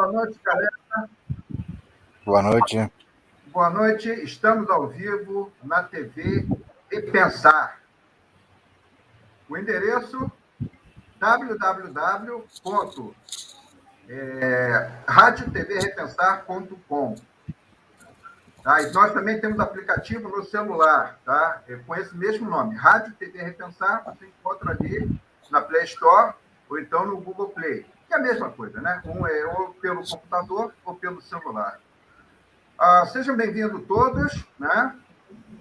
Boa noite, galera. Boa noite. Boa noite. Estamos ao vivo na TV Repensar. O endereço www.radioTVRepensar.com. Tá? E nós também temos aplicativo no celular, tá? Com esse mesmo nome, Rádio TV Repensar, você encontra ali na Play Store ou então no Google Play. Que é a mesma coisa, né? Um é ou pelo computador ou pelo celular. Sejam bem-vindos todos, né?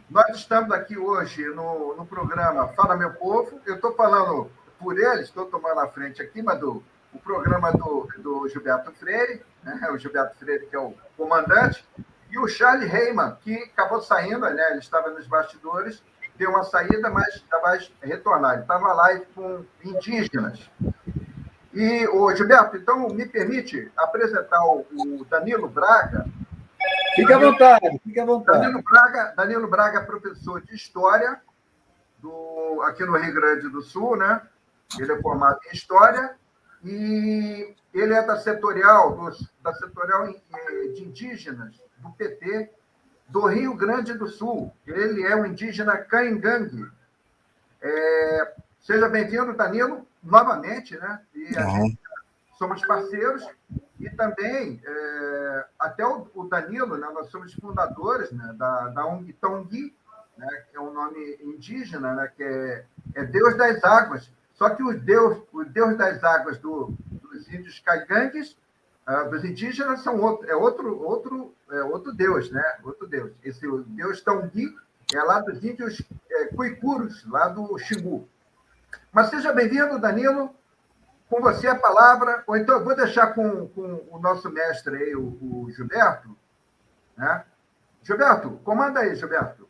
Nós estamos aqui hoje no programa Fala Meu Povo. Eu estou falando por eles, estou tomando a frente aqui, mas o programa do Gilberto Freire, né? O Gilberto Freire, que é o comandante, e o Charlie Heyman, que acabou saindo, né? Ele estava nos bastidores, deu uma saída, mas já vai retornar. Ele estava lá com indígenas. E, Gilberto, então me permite apresentar o Danilo Braga. Fique à vontade, fique à vontade. Danilo Braga é professor de História aqui no Rio Grande do Sul, né? Ele é formado em História e ele é da setorial de indígenas do PT do Rio Grande do Sul. Ele é um indígena Caingangue. Seja bem-vindo, Danilo, novamente, né? E a gente somos parceiros. E também, até o Danilo, né, nós somos fundadores, né, da ONG Tongui, né, que é um nome indígena, né, que é Deus das Águas. Só que o Deus das Águas dos índios caigangues, dos indígenas, outro Deus, né? Outro Deus. Esse Deus Tongui é lá dos índios Cuicuros, lá do Xingu. Mas seja bem-vindo, Danilo. Com você a palavra, ou então eu vou deixar com o nosso mestre aí, o Gilberto. Né? Gilberto, comanda aí, Gilberto.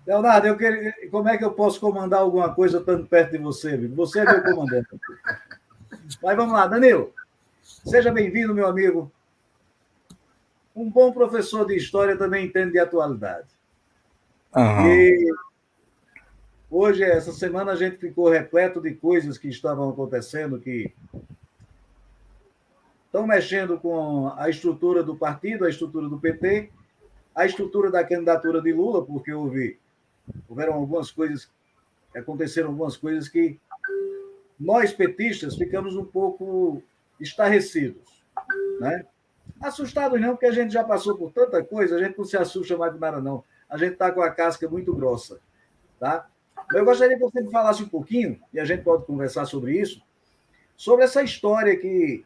Leonardo, como é que eu posso comandar alguma coisa estando perto de você, amigo? Você é meu comandante. Mas vamos lá, Danilo. Seja bem-vindo, meu amigo. Um bom professor de história também entende de atualidade. E hoje, essa semana, a gente ficou repleto de coisas que estavam acontecendo, que estão mexendo com a estrutura do partido, a estrutura do PT, a estrutura da candidatura de Lula, porque aconteceram algumas coisas que nós, petistas, ficamos um pouco estarrecidos, né? Assustados não, porque a gente já passou por tanta coisa, a gente não se assusta mais com nada, não. A gente está com a casca muito grossa, tá? Eu gostaria que você me falasse um pouquinho, e a gente pode conversar sobre isso, sobre essa história que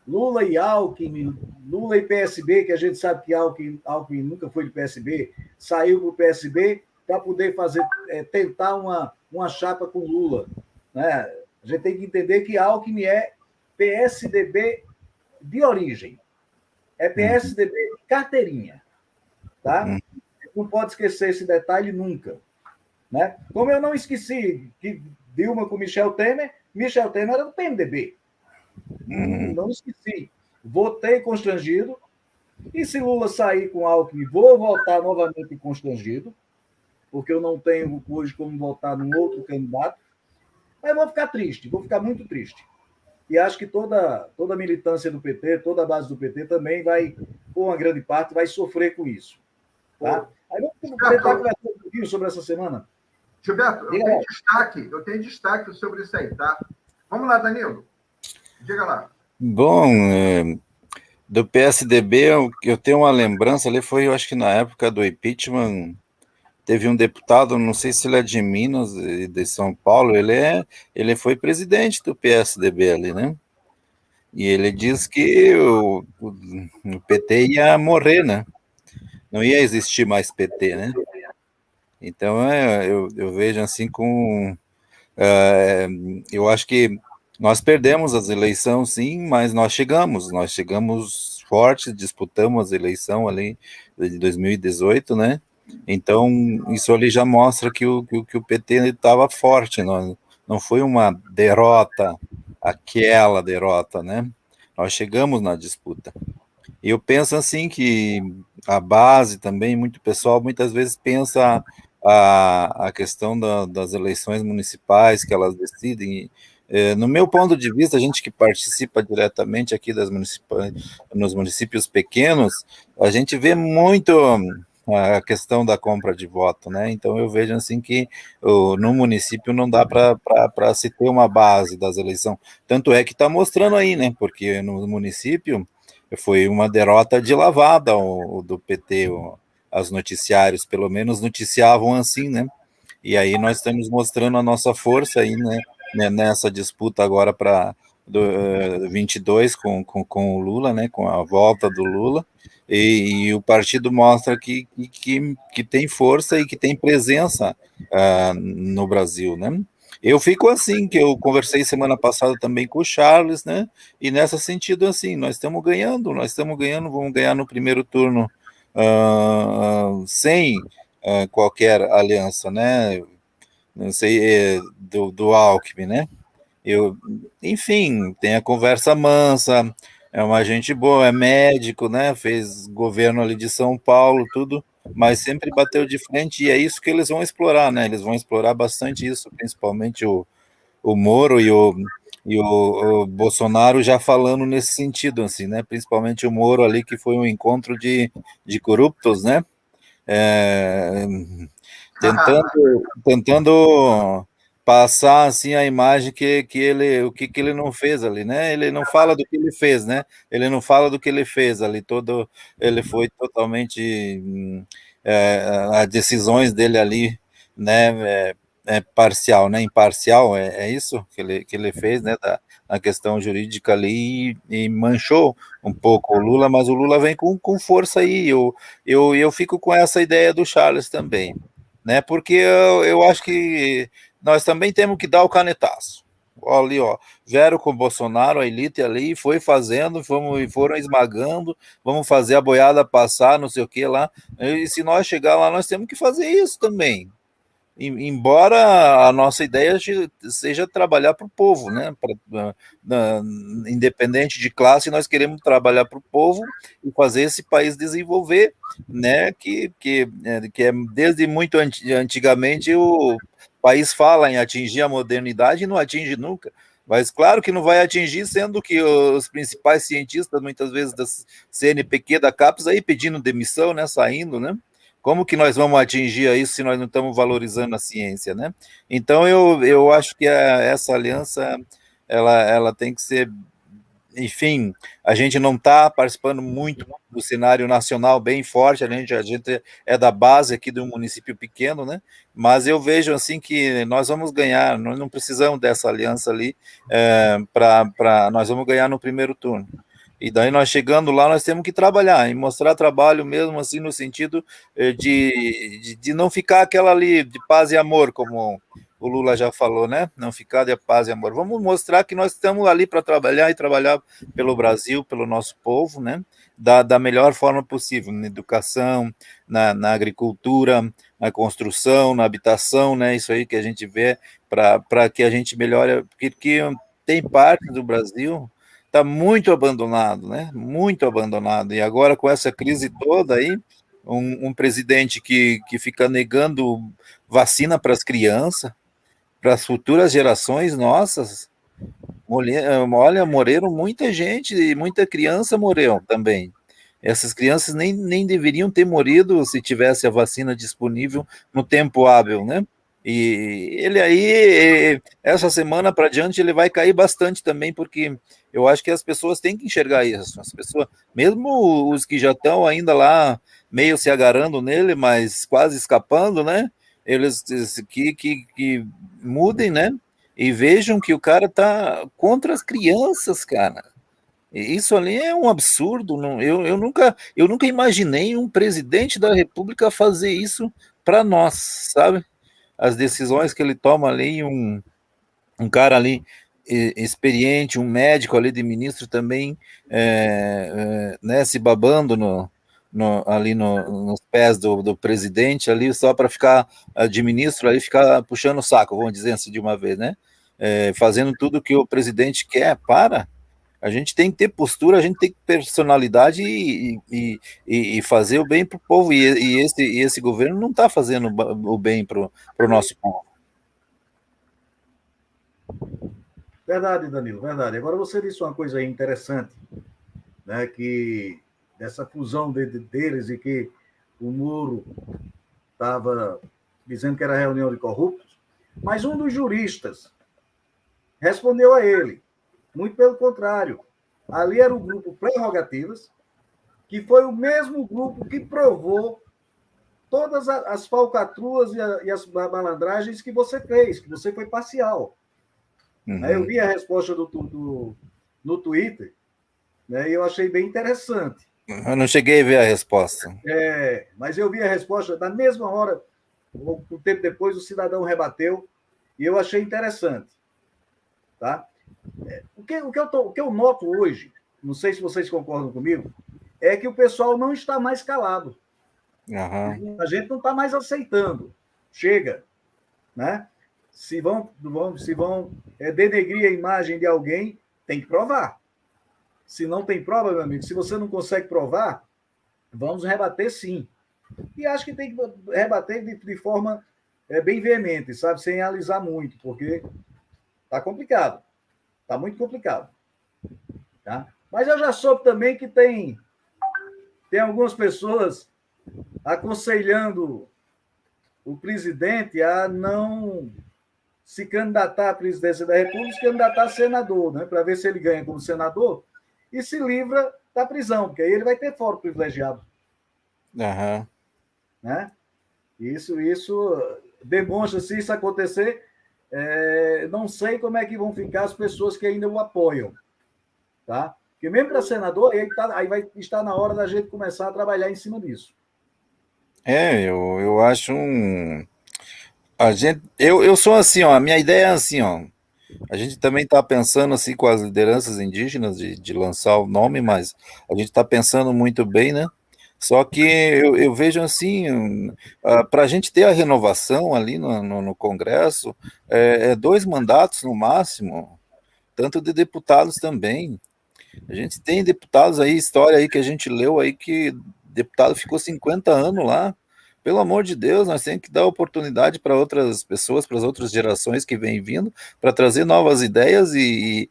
Lula e Alckmin, Lula e PSB, que a gente sabe que Alckmin nunca foi de PSB, saiu para o PSB para poder tentar uma chapa com Lula. Né? A gente tem que entender que Alckmin é PSDB de origem, é PSDB de carteirinha. Tá? Não pode esquecer esse detalhe nunca. Né? Como eu não esqueci que Dilma com Michel Temer era do PMDB. Não esqueci. Votei constrangido, e se Lula sair com Alckmin, vou votar novamente constrangido, porque eu não tenho hoje como votar num outro candidato, mas vou ficar triste, vou ficar muito triste. E acho que toda a militância do PT, toda a base do PT também vai, por uma grande parte, vai sofrer com isso. Tá? Aí vamos tentar conversar um pouquinho sobre essa semana. Gilberto, eu tenho destaque sobre isso aí, tá? Vamos lá, Danilo. Diga lá. Bom, do PSDB, eu tenho uma lembrança ali, eu acho que na época do impeachment, teve um deputado, não sei se ele é de Minas e de São Paulo, ele foi presidente do PSDB ali, né? E ele diz que o PT ia morrer, né? Não ia existir mais PT, né? Então, eu vejo assim eu acho que nós perdemos as eleições, sim, mas nós chegamos forte, disputamos a eleição ali de 2018, né? Então, isso ali já mostra que o PT estava forte, não foi uma derrota, aquela derrota, né? Nós chegamos na disputa. E eu penso assim que a base também, muito pessoal, muitas vezes pensa a questão das eleições municipais, que elas decidem No meu ponto de vista, a gente que participa diretamente aqui nos municípios pequenos, a gente vê muito a questão da compra de voto, né? Então eu vejo assim que no município não dá para se ter uma base das eleições. Tanto é que está mostrando aí, né? Porque no município foi uma derrota de lavada do PT, as noticiários pelo menos noticiavam assim, né? E aí nós estamos mostrando a nossa força aí, né, nessa disputa agora para 22 com o Lula, né, com a volta do Lula, e o partido mostra que tem força e que tem presença no Brasil, né? Eu fico assim, que eu conversei semana passada também com o Charles, né, e nessa sentido assim, nós estamos ganhando, vamos ganhar no primeiro turno sem qualquer aliança, né? Não sei, do Alckmin, né? Enfim, tem a conversa mansa, é uma gente boa, é médico, né? Fez governo ali de São Paulo, tudo, mas sempre bateu de frente, e é isso que eles vão explorar, né? Eles vão explorar bastante isso, principalmente o Moro e o Bolsonaro já falando nesse sentido, assim, né? Principalmente o Moro ali, que foi um encontro de corruptos, né? É, tentando passar assim a imagem que ele que ele não fez ali, né? Ele não fala do que ele fez, né? Ele não fala do que ele fez ali, ele foi totalmente as decisões dele ali, né? Parcial, né? Imparcial, é isso que ele fez, né? A questão jurídica ali e manchou um pouco o Lula, mas o Lula vem com força aí. Eu fico com essa ideia do Charles também, né? Porque eu acho que nós também temos que dar o canetaço. Olha ali, ó, vieram com o Bolsonaro, a elite ali, foi fazendo, foram esmagando, vamos fazer a boiada passar, não sei o que lá. E se nós chegar lá, nós temos que fazer isso também. Embora a nossa ideia seja trabalhar para o povo, né? Independente de classe, nós queremos trabalhar para o povo e fazer esse país desenvolver, né? Que é desde muito antigamente o país fala em atingir a modernidade e não atinge nunca. Mas claro que não vai atingir, sendo que os principais cientistas, muitas vezes da CNPq, da CAPES, aí pedindo demissão, né? Saindo, né? Como que nós vamos atingir isso se nós não estamos valorizando a ciência, né? Então, eu acho que essa aliança, ela tem que ser, enfim, a gente não está participando muito do cenário nacional bem forte, a gente é da base aqui de um município pequeno, né? Mas eu vejo assim que nós vamos ganhar, nós não precisamos dessa aliança ali, nós vamos ganhar no primeiro turno. E daí nós chegando lá, nós temos que trabalhar, e mostrar trabalho mesmo assim no sentido de não ficar aquela ali de paz e amor, como o Lula já falou, né? Não ficar de paz e amor. Vamos mostrar que nós estamos ali para trabalhar e trabalhar pelo Brasil, pelo nosso povo, né? Da melhor forma possível, na educação, na agricultura, na construção, na habitação, né? Isso aí que a gente vê para que a gente melhore, porque tem parte do Brasil está muito abandonado, né? Muito abandonado. E agora, com essa crise toda aí, um presidente que fica negando vacina para as crianças, para as futuras gerações nossas. Olha, morreram muita gente, e muita criança morreu também. Essas crianças nem deveriam ter morrido se tivesse a vacina disponível no tempo hábil, né? E ele aí, essa semana para diante, ele vai cair bastante também, porque eu acho que as pessoas têm que enxergar isso. As pessoas, mesmo os que já estão ainda lá, meio se agarrando nele, mas quase escapando, né? Eles que mudem, né? E vejam que o cara tá contra as crianças, cara. Isso ali é um absurdo. Não, eu nunca imaginei um presidente da República fazer isso para nós, sabe? As decisões que ele toma ali, um cara ali experiente, um médico ali de ministro também, né, se babando ali nos pés do presidente ali, só para ficar de ministro ali, ficar puxando o saco, vamos dizer assim de uma vez, né? Fazendo tudo que o presidente quer. A gente tem que ter postura, a gente tem que ter personalidade e fazer o bem para o povo. E esse governo não está fazendo o bem para o nosso povo. Verdade, Danilo, verdade. Agora você disse uma coisa aí interessante, né, que dessa fusão deles e que o Moro estava dizendo que era reunião de corruptos, mas um dos juristas respondeu a ele, muito pelo contrário. Ali era o grupo Prerrogativas, que foi o mesmo grupo que provou todas as falcatruas e as malandragens que você fez, que você foi parcial. Uhum. Eu vi a resposta no Twitter, né, e eu achei bem interessante. Eu não cheguei a ver a resposta. Mas eu vi a resposta na mesma hora, um tempo depois, o cidadão rebateu, e eu achei interessante. Tá? O que eu noto hoje, não sei se vocês concordam comigo, é que o pessoal não está mais calado. Uhum. A gente não está mais aceitando. Chega. Né? Se vão denegrir a imagem de alguém, tem que provar. Se não tem prova, meu amigo, se você não consegue provar, vamos rebater sim. E acho que tem que rebater de forma bem veemente, sabe? Sem alisar muito, porque está complicado. Está muito complicado. Tá? Mas eu já soube também que tem algumas pessoas aconselhando o presidente a não se candidatar à presidência da República, se candidatar a senador, né? Para ver se ele ganha como senador e se livra da prisão, porque aí ele vai ter foro privilegiado. Uhum. Né? Isso demonstra, se isso acontecer, não sei como é que vão ficar as pessoas que ainda o apoiam. Tá? Porque mesmo para senador, aí vai estar na hora da gente começar a trabalhar em cima disso. Eu acho eu sou assim, ó, a minha ideia é assim, ó. A gente também está pensando assim com as lideranças indígenas de lançar o nome, mas a gente está pensando muito bem, né? Só que eu vejo assim, para a gente ter a renovação ali no Congresso, é 2 mandatos no máximo, tanto de deputados também. A gente tem deputados aí, história aí que a gente leu aí que deputado ficou 50 anos lá. Pelo amor de Deus, nós temos que dar oportunidade para outras pessoas, para as outras gerações que vêm vindo, para trazer novas ideias e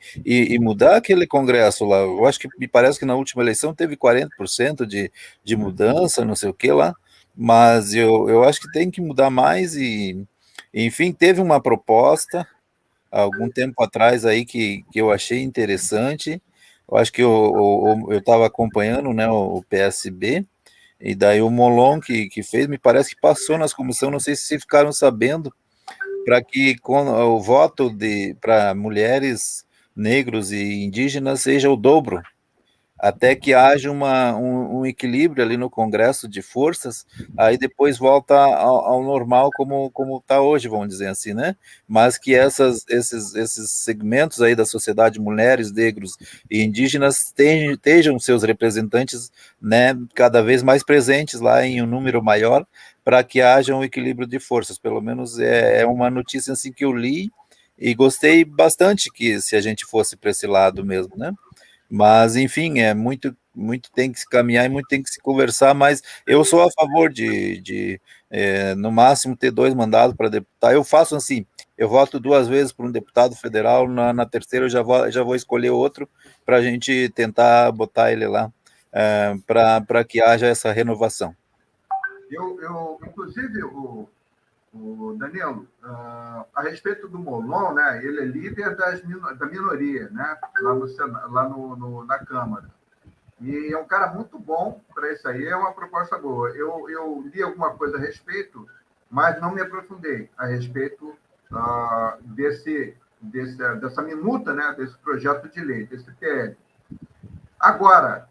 mudar aquele Congresso lá. Eu acho que me parece que na última eleição teve 40% de mudança, não sei o que lá, mas eu acho que tem que mudar mais enfim, teve uma proposta há algum tempo atrás aí que eu achei interessante. Eu acho que eu estava acompanhando, né, o PSB, e daí o Molon que fez, me parece que passou nas comissões, não sei se vocês ficaram sabendo, para que o voto para mulheres, negros e indígenas seja o dobro, até que haja um equilíbrio ali no Congresso de forças, aí depois volta ao normal como está hoje, vamos dizer assim, né? Mas que esses segmentos aí da sociedade, mulheres, negros e indígenas, estejam seus representantes, né, cada vez mais presentes lá em um número maior, para que haja um equilíbrio de forças. Pelo menos é uma notícia assim que eu li e gostei bastante que se a gente fosse para esse lado mesmo, né? Mas, enfim, muito tem que se caminhar e muito tem que se conversar, mas eu sou a favor no máximo, ter 2 mandados para deputado. Eu faço assim, eu voto 2 vezes para um deputado federal, na terceira eu já vou escolher outro para a gente tentar botar ele lá, para que haja essa renovação. Inclusive, o Danilo, a respeito do Molon, né, ele é líder da minoria, né, lá na Câmara. E é um cara muito bom para isso aí, é uma proposta boa. Eu li alguma coisa a respeito, mas não me aprofundei a respeito dessa minuta, né, desse projeto de lei, desse PL. Agora,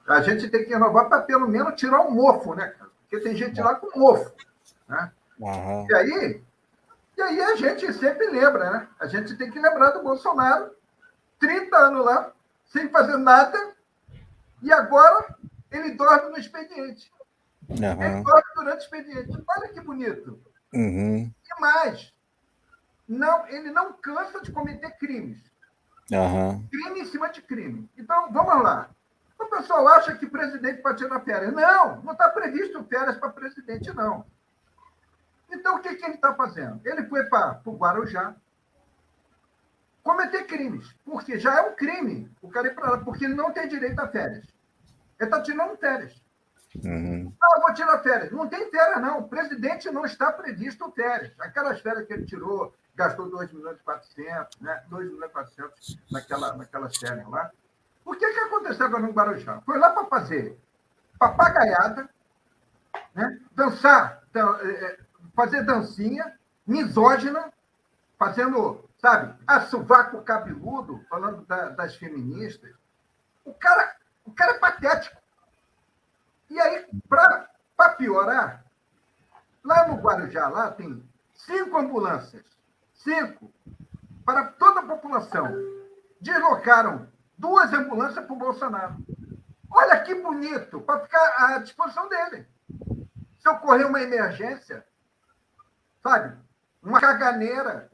a gente tem que renovar para pelo menos tirar o mofo, né, cara? Porque tem gente lá com mofo. Né? Uhum. E aí a gente sempre lembra, né? A gente tem que lembrar do Bolsonaro, 30 anos lá, sem fazer nada, e agora ele dorme no expediente. Uhum. Ele dorme durante o expediente. Olha que bonito. Uhum. E mais, ele não cansa de cometer crimes. Uhum. Crime em cima de crime. Então, vamos lá. O pessoal acha que presidente pode tirar férias. Não está previsto férias para presidente, não. Então, o que ele está fazendo? Ele foi para o Guarujá, cometer crimes, porque já é um crime o cara ir para lá, porque ele não tem direito a férias. Ele está tirando férias. Ah, eu vou tirar férias. Não tem férias, não. O presidente não está previsto férias. Aquelas férias que ele tirou, gastou 2.400.000, né? 2.400.000 naquelas férias lá. O que aconteceu agora no Guarujá? Foi lá para fazer papagaiada, né? Dançar, fazer dancinha, misógina, fazendo, sabe, sovaco cabeludo, falando das feministas. O cara é patético. E aí, para piorar, lá no Guarujá, lá tem 5 ambulâncias, 5, para toda a população. Deslocaram 2 ambulâncias para o Bolsonaro. Olha que bonito, para ficar à disposição dele. Se ocorrer uma emergência, sabe, uma caganeira,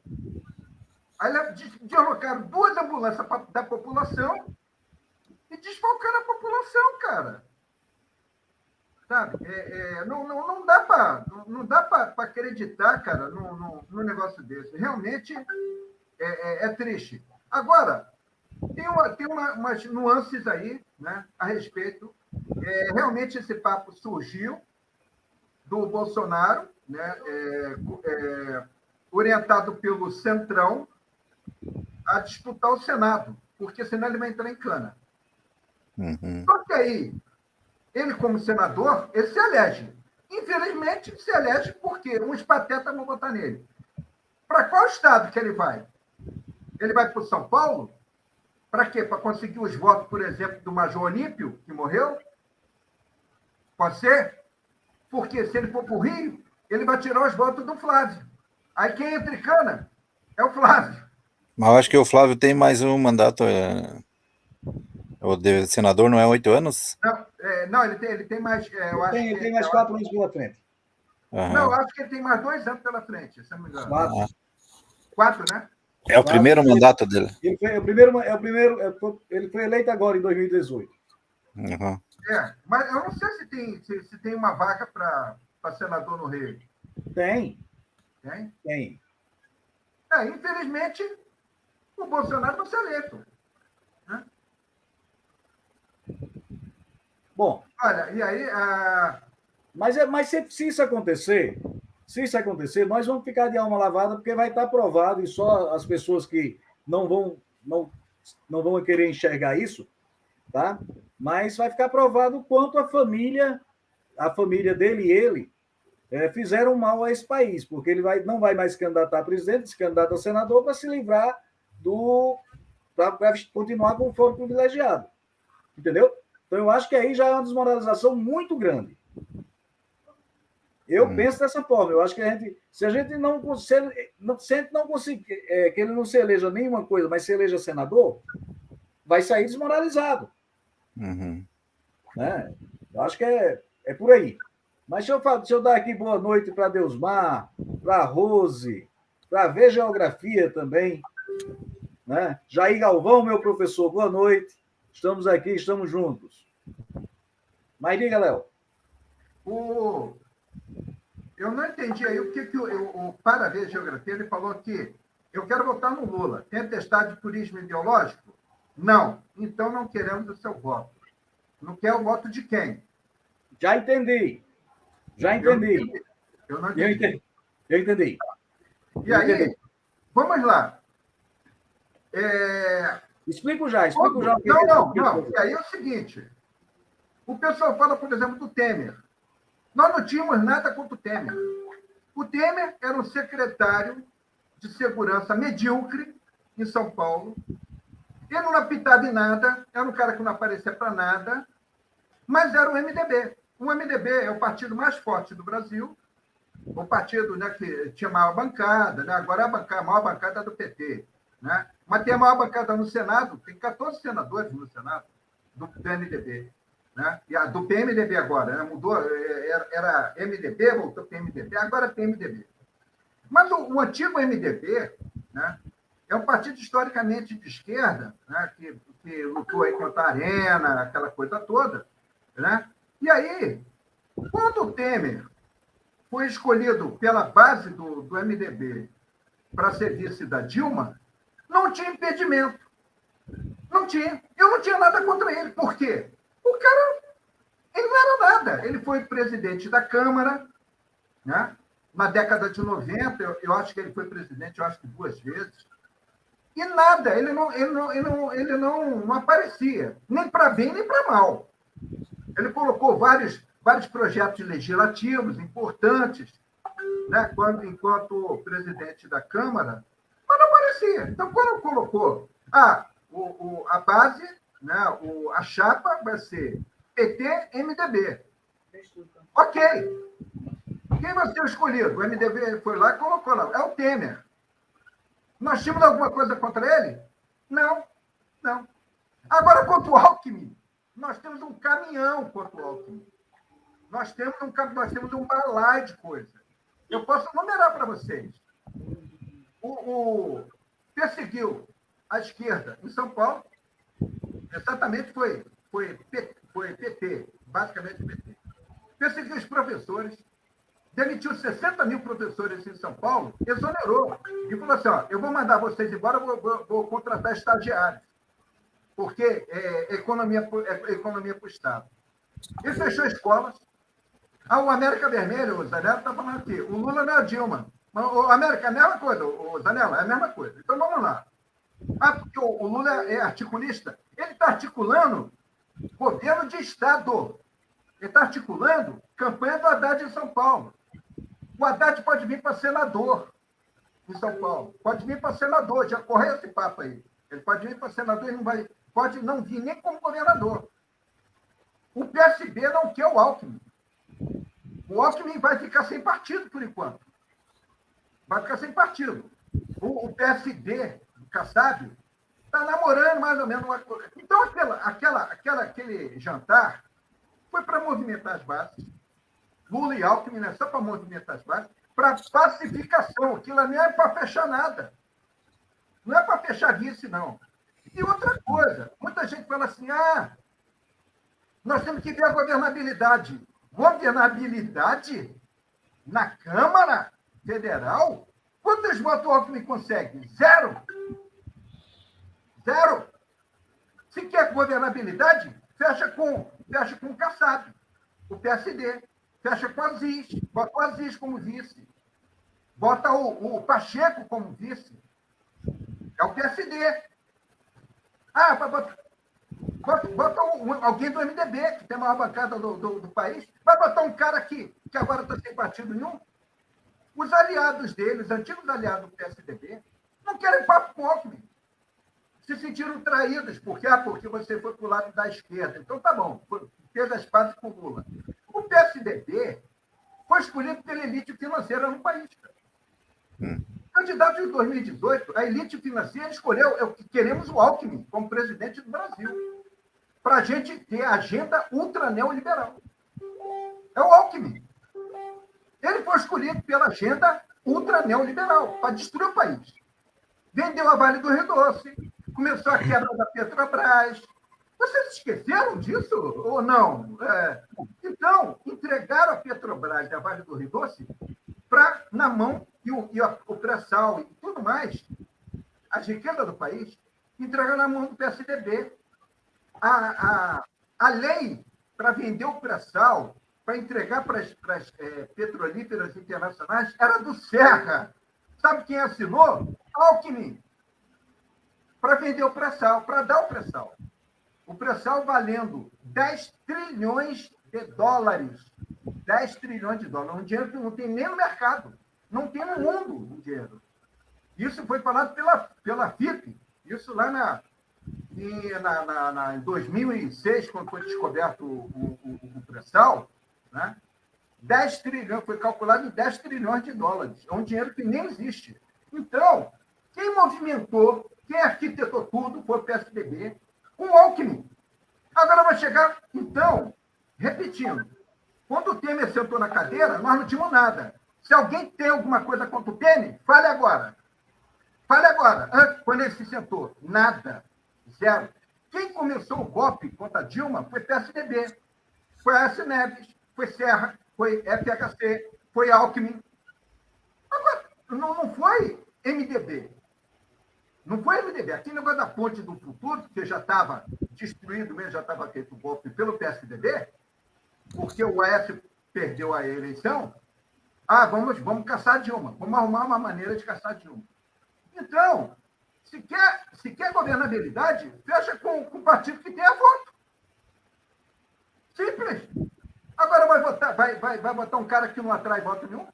aí deslocaram 2 ambulâncias da população e desfalcaram a população, cara. Sabe? Não dá para acreditar, cara, num negócio desse. Realmente é triste. Agora, tem umas nuances aí, né, a respeito. Realmente esse papo surgiu do Bolsonaro, né, orientado pelo Centrão, a disputar o Senado, porque senão ele vai entrar em cana. Só que aí, ele, como senador, ele se elege. Infelizmente, se elege porque uns patetas vão votar nele. Para qual estado que ele vai? Ele vai para o São Paulo? Para quê? Para conseguir os votos, por exemplo, do Major Olímpio, que morreu? Pode ser? Porque se ele for para o Rio, ele vai tirar os votos do Flávio. Aí quem entra em cana é o Flávio. Mas eu acho que o Flávio tem mais um mandato. O de senador não é 8 anos? Não, ele tem mais. Ele tem mais 4 anos pela frente. Não, eu acho que ele tem mais 2 anos pela frente, se não me engano. 4, né? É o primeiro mandato dele. Ele foi eleito agora, em 2018. Mas eu não sei se tem uma vaga para senador no Rio. Tem. Tem? Infelizmente, o Bolsonaro vai ser eleito. Né? Bom. Olha, e aí. Mas se isso acontecer, nós vamos ficar de alma lavada, porque vai estar provado, e só as pessoas que não vão querer enxergar isso, tá? Mas vai ficar provado o quanto a família dele e ele fizeram mal a esse país, porque ele não vai mais se candidatar a presidente, se candidatar a senador para se livrar para continuar com o foro privilegiado. Entendeu? Então, eu acho que aí já é uma desmoralização muito grande. Eu penso dessa forma. Eu acho que se a gente não conseguir, que ele não se eleja nenhuma coisa, mas se eleja senador, vai sair desmoralizado. Né? Eu acho que é por aí. Mas deixa eu dar aqui boa noite para Deusmar, para Rose, para ver geografia também. Né? Jair Galvão, meu professor, boa noite. Estamos aqui, estamos juntos. Mas diga, Léo. Eu não entendi aí o que o para ver geografia, ele falou que eu quero votar no Lula. Tem testado de turismo ideológico? Não. Então não queremos o seu voto. Não quer o voto de quem? Já entendi. Eu não entendi. Eu entendi. E aí, vamos lá. Explico já. Não. E aí é o seguinte. O pessoal fala, por exemplo, do Temer. Nós não tínhamos nada contra o Temer. O Temer era um secretário de segurança medíocre em São Paulo. Ele não apitava em nada, era um cara que não aparecia para nada, mas era o MDB. O MDB é o partido mais forte do Brasil, o partido, né, que tinha maior bancada, né? Agora a maior bancada é do PT. Né? Mas tem a maior bancada no Senado, tem 14 senadores no Senado do MDB. Né? E a do PMDB agora, né? Mudou, era MDB, voltou para PMDB, agora é PMDB. Mas o antigo MDB, né, é um partido historicamente de esquerda, né, que lutou aí contra a Arena, aquela coisa toda. Né? E aí, quando o Temer foi escolhido pela base do MDB para ser vice da Dilma, Não tinha impedimento. Não tinha. Eu não tinha nada contra ele. Por quê? O cara, ele não era nada. Ele foi presidente da Câmara, né? Na década de 90, eu acho que ele foi presidente, eu acho que 2 vezes. E nada, ele não aparecia, nem para bem, nem para mal. Ele colocou vários projetos legislativos importantes, né, enquanto presidente da Câmara, mas não aparecia. Então, quando colocou a base, né, a chapa vai ser PT-MDB. Ok. Quem vai ser escolhido? O MDB foi lá e colocou lá. É o Temer. Nós tínhamos alguma coisa contra ele? Não. Agora, contra o Alckmin, nós temos um caminhão contra o Alckmin. Nós temos um balaio de coisa. Eu posso numerar para vocês. Perseguiu a esquerda em São Paulo, exatamente foi PT, basicamente PT. Perseguiu os professores, demitiu 60 mil professores em São Paulo, exonerou e falou assim, eu vou mandar vocês embora, vou contratar estagiários, porque é economia para o Estado. E fechou escolas. O América Vermelho, o Zanella está falando aqui, o Lula não é a Dilma. O América é a mesma coisa, o Zanella é a mesma coisa. Então vamos lá. Porque o Lula é articulista. Ele está articulando governo de Estado. Ele está articulando campanha do Haddad em São Paulo. O Haddad pode vir para senador em São Paulo. Pode vir para senador, já correu esse papo aí. Ele pode vir para senador e pode não vir nem como governador. O PSB não quer o Alckmin. O Alckmin vai ficar sem partido, por enquanto. Vai ficar sem partido. O PSD, o Kassab, está namorando mais ou menos uma coisa. Então, aquele jantar foi para movimentar as bases. Lula e Alckmin, né? Só para movimentar as bases, para pacificação. Aquilo não é para fechar nada. Não é para fechar vice, não. E outra coisa, muita gente fala assim, nós temos que ver a governabilidade. Governabilidade na Câmara Federal? Quantos votos o Alckmin consegue? 0. 0. Se quer governabilidade, fecha com o Kassab, o PSD. Fecha com a Aziz. Bota o Aziz como vice. Bota o Pacheco como vice. É o PSD. Bota alguém do MDB, que tem a maior bancada do país. Vai botar um cara aqui, que agora está sem partido nenhum. Os aliados dele, os antigos aliados do PSDB, não querem papo com o Alckmin. Se sentiram traídos. Porque você foi para o lado da esquerda. Então, tá bom. Fez as pazes com o Lula. O PSDB foi escolhido pela elite financeira no país. Candidato de 2018, a elite financeira escolheu, queremos o Alckmin como presidente do Brasil, para a gente ter a agenda ultra neoliberal. É o Alckmin. Ele foi escolhido pela agenda ultra neoliberal, para destruir o país. Vendeu a Vale do Rio Doce, começou a quebra da Petrobras. Vocês esqueceram disso ou não? Então, entregaram a Petrobras e a Vale do Rio Doce na mão, e o pré-sal e tudo mais, as riquezas do país, entregaram na mão do PSDB. A lei para vender o pré-sal, para entregar para as petrolíferas internacionais, era do Serra. Sabe quem assinou? Alckmin. Para vender o pré-sal, para dar o pré-sal. O pré-sal valendo 10 trilhões de dólares. 10 trilhões de dólares. Um dinheiro que não tem nem no mercado. Não tem no mundo o dinheiro. Isso foi falado pela FIP. Isso lá em 2006, quando foi descoberto o pré-sal, né? 10 trilhões, foi calculado em 10 trilhões de dólares. É um dinheiro que nem existe. Então, quem movimentou, quem arquitetou tudo foi o PSDB, com o Alckmin. Agora vai chegar, então, repetindo, quando o Temer sentou na cadeira, nós não tínhamos nada. Se alguém tem alguma coisa contra o Temer, fale agora. Fale agora. Antes, quando ele se sentou, nada. 0. Quem começou o golpe contra a Dilma foi PSDB. Foi Aécio Neves, foi Serra, foi FHC, foi Alckmin. Agora, não foi MDB. Não foi MDB. Aquele negócio da ponte do futuro, que já estava destruído mesmo, já estava feito o golpe pelo PSDB, porque o Aécio perdeu a eleição. Vamos caçar Dilma. Vamos arrumar uma maneira de caçar Dilma. Então, se quer governabilidade, fecha com o partido que tem a voto. Simples. Agora vai botar um cara que não atrai voto nenhum?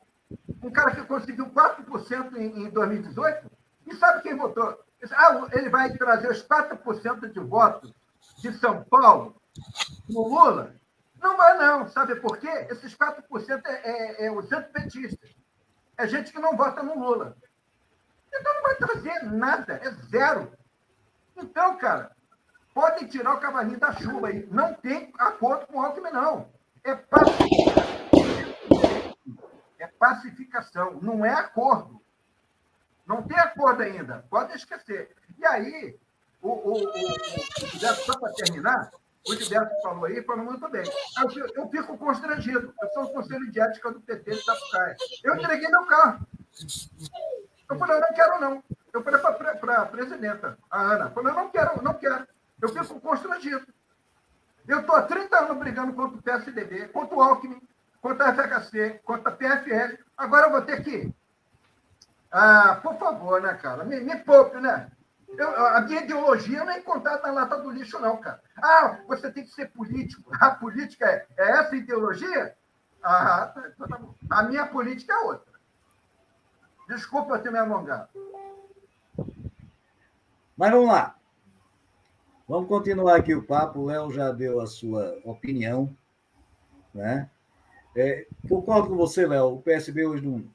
Um cara que conseguiu 4% em 2018? E sabe quem votou? Ele vai trazer os 4% de votos de São Paulo no Lula? Não vai, não. Sabe por quê? Esses 4% é os antipetistas. É gente que não vota no Lula. Então não vai trazer nada. É zero. Então, cara, podem tirar o cavalinho da chuva aí. Não tem acordo com o Alckmin, não. É pacificação. Não é acordo. Não tem acordo ainda. Pode esquecer. E aí, o Gilberto, só para terminar, o Gilberto falou muito bem. Eu fico constrangido. Eu sou o conselho de ética do PT de Sapucaia. Eu entreguei meu carro. Eu falei, eu não quero, não. Eu falei para a presidenta, a Ana, eu falei, eu não quero. Eu fico constrangido. Eu estou há 30 anos brigando contra o PSDB, contra o Alckmin, contra a FHC, contra a PFL. Agora eu vou ter que... por favor, né, cara? Me poupe, né? A minha ideologia não é encontrar na lata do lixo, não, cara. Você tem que ser político. A política é essa ideologia? Tá bom. A minha política é outra. Desculpa ter me alongado. Mas vamos lá. Vamos continuar aqui o papo. O Léo já deu a sua opinião, né? Concordo com você, Léo. O PSB hoje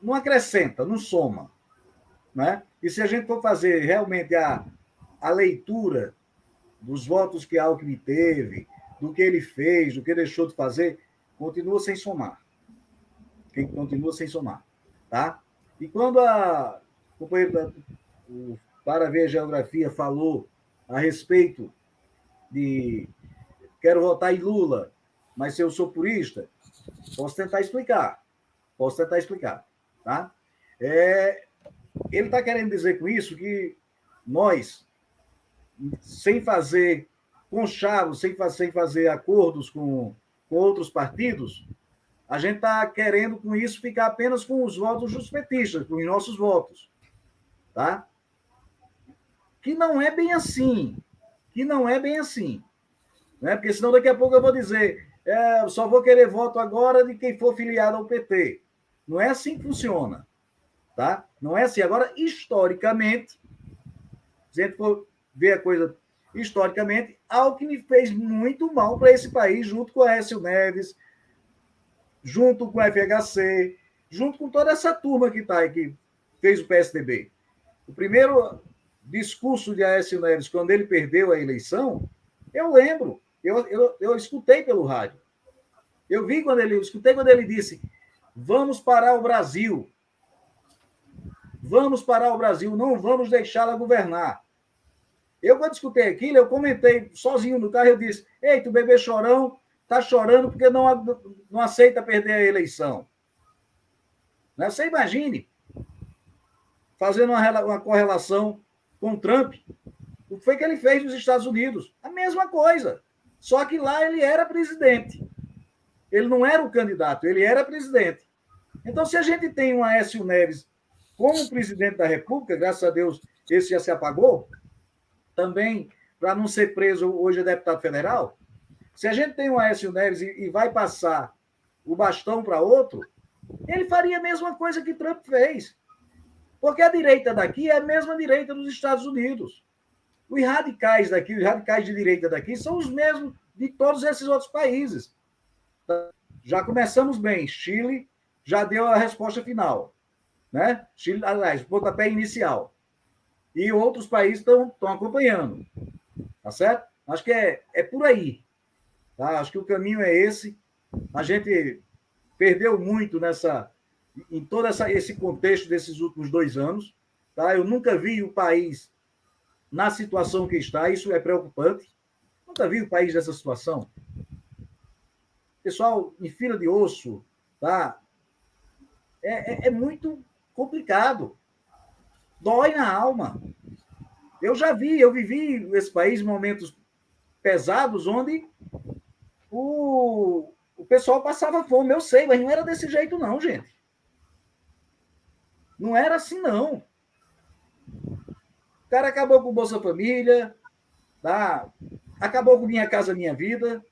não acrescenta, não soma, né? E se a gente for fazer realmente a leitura dos votos que Alckmin teve, do que ele fez, do que deixou de fazer, continua sem somar. Continua sem somar, tá? E quando a companheira Para Ver a Geografia falou a respeito de quero votar em Lula, mas se eu sou purista, posso tentar explicar, tá? Ele está querendo dizer com isso que nós, sem fazer conchavos, sem fazer acordos com outros partidos, a gente está querendo com isso ficar apenas com os votos dos petistas, com os nossos votos, tá? Que não é bem assim, né? Porque senão daqui a pouco eu vou dizer, eu só vou querer voto agora de quem for filiado ao PT. Não é assim que funciona, tá? Não é assim. Agora, historicamente, se a gente for ver a coisa historicamente, Alckmin fez muito mal para esse país, junto com Aécio Neves, junto com a FHC, junto com toda essa turma que está aí, que fez o PSDB. O primeiro discurso de Aécio Neves, quando ele perdeu a eleição, eu lembro, eu escutei pelo rádio. Escutei quando ele disse: vamos parar o Brasil. Vamos parar o Brasil, não vamos deixá-la governar. Quando escutei aquilo, eu comentei sozinho no carro, eu disse: eita, o bebê chorão está chorando porque não aceita perder a eleição. Né? Você imagine, fazendo uma correlação com Trump, o que foi que ele fez nos Estados Unidos? A mesma coisa, só que lá ele era presidente. Ele não era o candidato, ele era presidente. Então, se a gente tem um Aécio Neves como presidente da República, graças a Deus, esse já se apagou, também, para não ser preso, hoje é deputado federal. Se a gente tem um Aécio Neves e vai passar o bastão para outro, ele faria a mesma coisa que Trump fez. Porque a direita daqui é a mesma direita dos Estados Unidos. Os radicais daqui, os radicais de direita daqui, são os mesmos de todos esses outros países. Já começamos bem. Chile já deu a resposta final, né? Chile, aliás, pontapé inicial. E outros países estão acompanhando. Tá certo? Acho que é por aí. Tá? Acho que o caminho é esse. A gente perdeu muito em todo esse contexto desses últimos 2 anos. Tá? Eu nunca vi o país na situação que está. Isso é preocupante. Nunca vi o país nessa situação. Pessoal, em fila de osso, tá? É muito complicado. Dói na alma. Eu vivi nesse país momentos pesados onde o pessoal passava fome, eu sei, mas não era desse jeito não, gente. Não era assim, não. O cara acabou com o Bolsa Família, tá? Acabou com Minha Casa Minha Vida.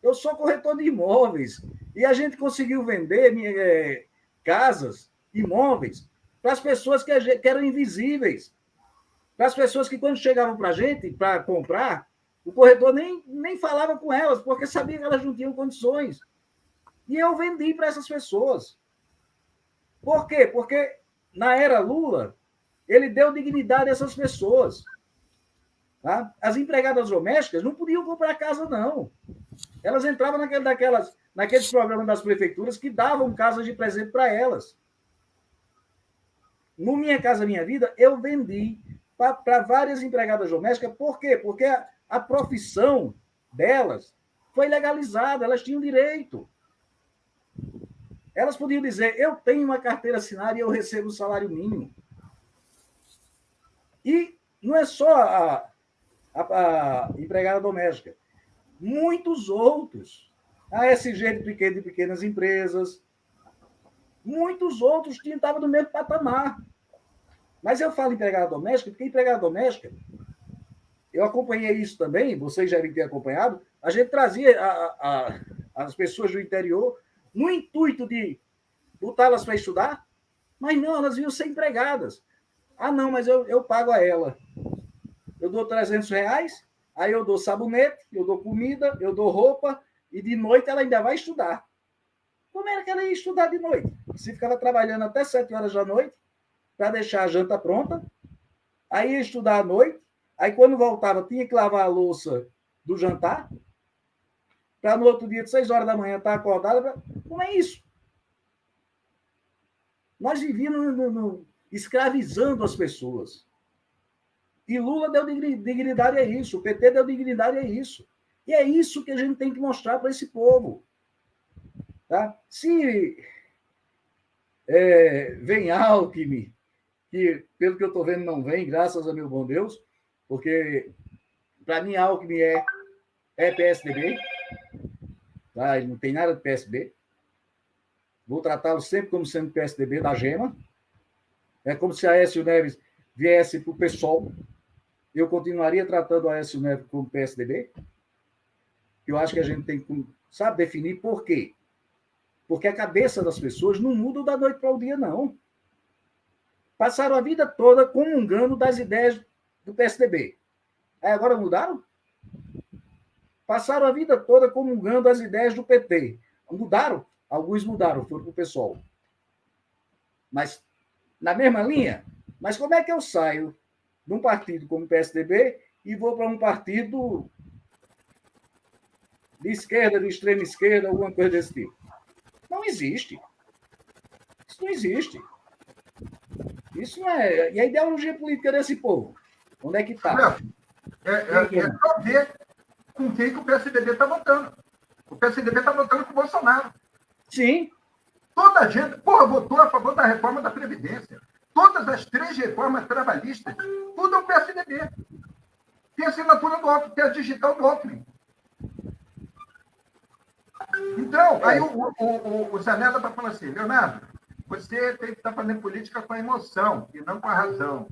Eu sou corretor de imóveis e a gente conseguiu vender casas, imóveis, para as pessoas que eram invisíveis. Para as pessoas que, quando chegavam para a gente para comprar, o corretor nem falava com elas, porque sabia que elas não tinham condições. E eu vendi para essas pessoas. Por quê? Porque na era Lula, ele deu dignidade a essas pessoas. Tá? As empregadas domésticas não podiam comprar casa, não. Elas entravam naqueles programas das prefeituras que davam casas de presente para elas. No Minha Casa Minha Vida, eu vendi para várias empregadas domésticas. Por quê? Porque a profissão delas foi legalizada, elas tinham direito. Elas podiam dizer, eu tenho uma carteira assinada e eu recebo o salário mínimo. E não é só a empregada doméstica. Muitos outros. A SG de pequenas empresas. Muitos outros estavam no mesmo patamar. Mas eu falo empregada doméstica, porque empregada doméstica, eu acompanhei isso também, vocês já devem ter acompanhado, a gente trazia as pessoas do interior no intuito de botá-las para estudar, mas não, elas iam ser empregadas. Ah, não, mas eu pago a ela. Eu dou R$300, aí eu dou sabonete, eu dou comida, eu dou roupa, e de noite ela ainda vai estudar. Como era que ela ia estudar de noite? Se ficava trabalhando até 7 horas da noite, para deixar a janta pronta, aí ia estudar à noite, aí quando voltava tinha que lavar a louça do jantar, para no outro dia, de 6 horas da manhã, estar acordada. Como é isso? Nós vivíamos escravizando as pessoas. E Lula deu dignidade a isso, o PT deu dignidade a isso. E é isso que a gente tem que mostrar para esse povo. Tá? Se vem Alckmin, que, pelo que eu estou vendo, não vem, graças a meu bom Deus, porque, para mim, Alckmin é PSDB, tá? Ele não tem nada de PSB. Vou tratá-lo sempre como sendo PSDB da Gema. É como se a Aécio Neves viesse para o PSOL. Eu continuaria tratando a Aécio Neves como PSDB. Eu acho que a gente tem que, sabe, definir por quê. Porque a cabeça das pessoas não muda da noite para o dia, não. Passaram a vida toda comungando das ideias do PSDB. Aí agora mudaram? Passaram a vida toda comungando as ideias do PT. Mudaram? Alguns mudaram, foram para o PSOL. Mas na mesma linha? Mas como é que eu saio de um partido como o PSDB e vou para um partido de esquerda, de extrema esquerda, alguma coisa desse tipo? Não existe. Isso não existe. Isso não é... E a ideologia política desse povo? Onde é que está? É só ver com quem que o PSDB está votando. O PSDB está votando com o Bolsonaro. Sim. Toda a gente, votou a favor da reforma da Previdência. Todas as 3 reformas trabalhistas, tudo é o PSDB. Tem a assinatura do Alckmin, tem a digital do Alckmin. Então, aí o Zanella está falando assim, Leonardo, você tem que estar fazendo política com a emoção e não com a razão.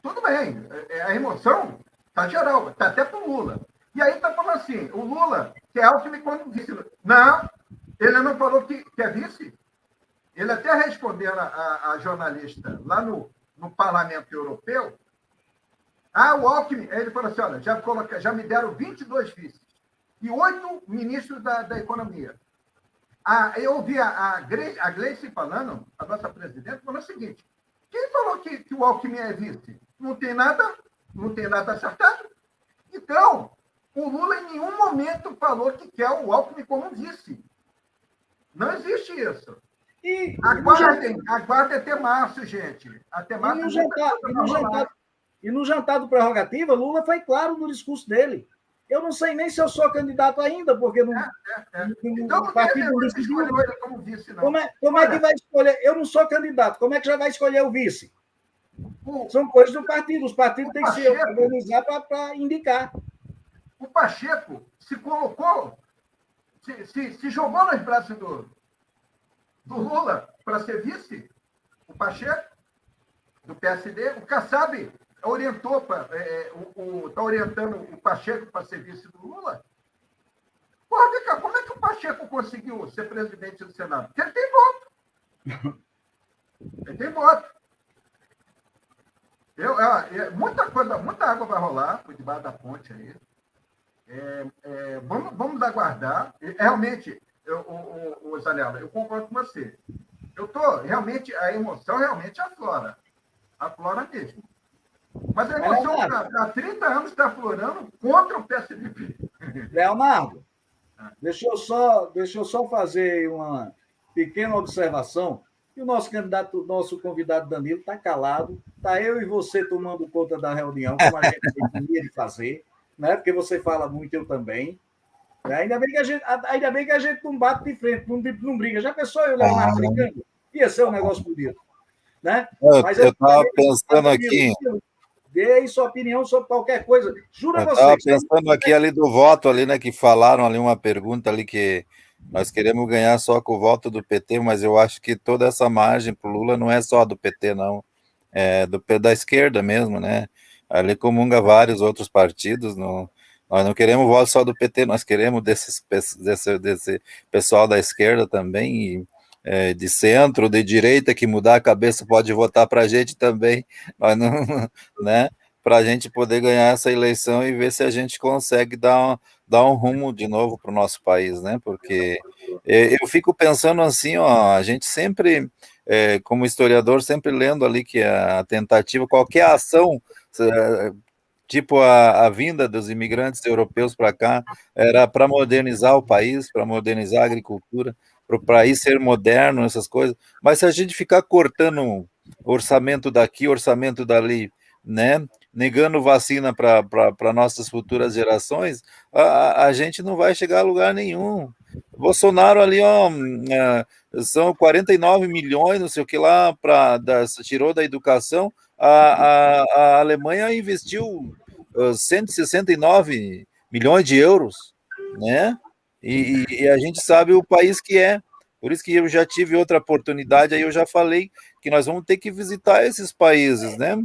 Tudo bem, a emoção está geral, está até para o Lula. E aí está falando assim, o Lula quer Alckmin quando vice. Não, ele não falou que é vice. Ele até respondeu a jornalista lá no Parlamento Europeu. O Alckmin, aí ele falou assim, olha, já me deram 22 vices e 8 ministros da Economia. Eu ouvi a Gleice falando, a nossa presidente, falando o seguinte, quem falou que o Alckmin é vice? Não tem nada acertado. Então, o Lula em nenhum momento falou que quer o Alckmin como vice. Não existe isso. Aguardem até março, gente. Até março. E no jantar do Prerrogativa, Lula foi claro no discurso dele. Eu não sei nem se eu sou candidato ainda, porque não, Então, o partido não decidiu. Ele como vice, não. Como é que vai escolher? Eu não sou candidato, como é que já vai escolher o vice? São coisas do partido, os partidos têm que se organizar para indicar. O Pacheco se colocou, se jogou nos braços do Lula para ser vice, o Pacheco, do PSD, o Kassab orientou está orientando o Pacheco para ser vice do Lula. Porra, vem cá, como é que o Pacheco conseguiu ser presidente do Senado? Porque ele tem voto. Ele tem voto. Muita água vai rolar por debaixo da ponte aí. Vamos aguardar. Realmente, o Zaniolo, eu concordo com você. Realmente, a emoção realmente aflora. Aflora mesmo. Mas a emoção há 30 anos está aflorando contra o PSDB. Leonardo, deixa eu só fazer uma pequena observação. E o nosso convidado Danilo está calado. Está eu e você tomando conta da reunião, como a gente deveria de fazer, né? Porque você fala muito, eu também. Ainda bem que a gente não bate de frente, não briga. Já pensou eu e o Leonardo brigando? Ia ser um negócio bonito. Né? Mas eu estava pensando aqui. Dê aí sua opinião sobre qualquer coisa. Jura você. Eu estava pensando aqui ali do voto, ali, né? Que falaram ali uma pergunta ali que nós queremos ganhar só com o voto do PT, mas eu acho que toda essa margem para o Lula não é só do PT, não. É da esquerda mesmo, né? Ali comunga vários outros partidos. Nós não queremos voto só do PT, nós queremos desse pessoal da esquerda também, de centro, de direita, que mudar a cabeça pode votar para a gente também, nós não, né? Para a gente poder ganhar essa eleição e ver se a gente consegue dar um rumo de novo para o nosso país, né? Porque eu fico pensando assim, ó, a gente sempre, como historiador, sempre lendo ali que a tentativa, qualquer ação, tipo a vinda dos imigrantes europeus para cá, era para modernizar o país, para modernizar a agricultura, para o país ser moderno, essas coisas. Mas se a gente ficar cortando orçamento daqui, orçamento dali, né, negando vacina para nossas futuras gerações, a gente não vai chegar a lugar nenhum. Bolsonaro ali, ó, são 49 milhões, não sei o que lá, tirou da educação. A Alemanha investiu 169 milhões de euros, né? E a gente sabe o país que é. Por isso que eu já tive outra oportunidade, aí eu já falei que nós vamos ter que visitar esses países, né?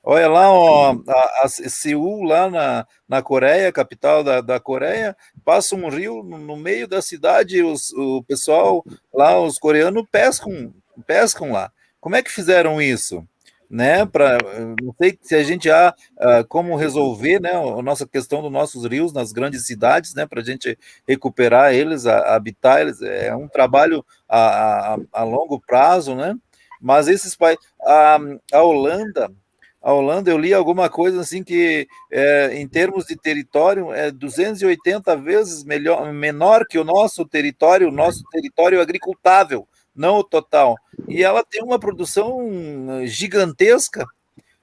Olha lá, ó, a Seul, lá na Coreia, capital da Coreia, passa um rio no meio da cidade, o pessoal lá, os coreanos pescam lá. Como é que fizeram isso? Né? Não sei se a gente há como resolver, né, a nossa questão dos nossos rios nas grandes cidades, né, para a gente recuperar eles, habitar eles, é um trabalho a longo prazo, né? Mas esses países, a Holanda, eu li alguma coisa assim que, em termos de território, é 280 vezes menor que o nosso território agricultável, não o total. E ela tem uma produção gigantesca,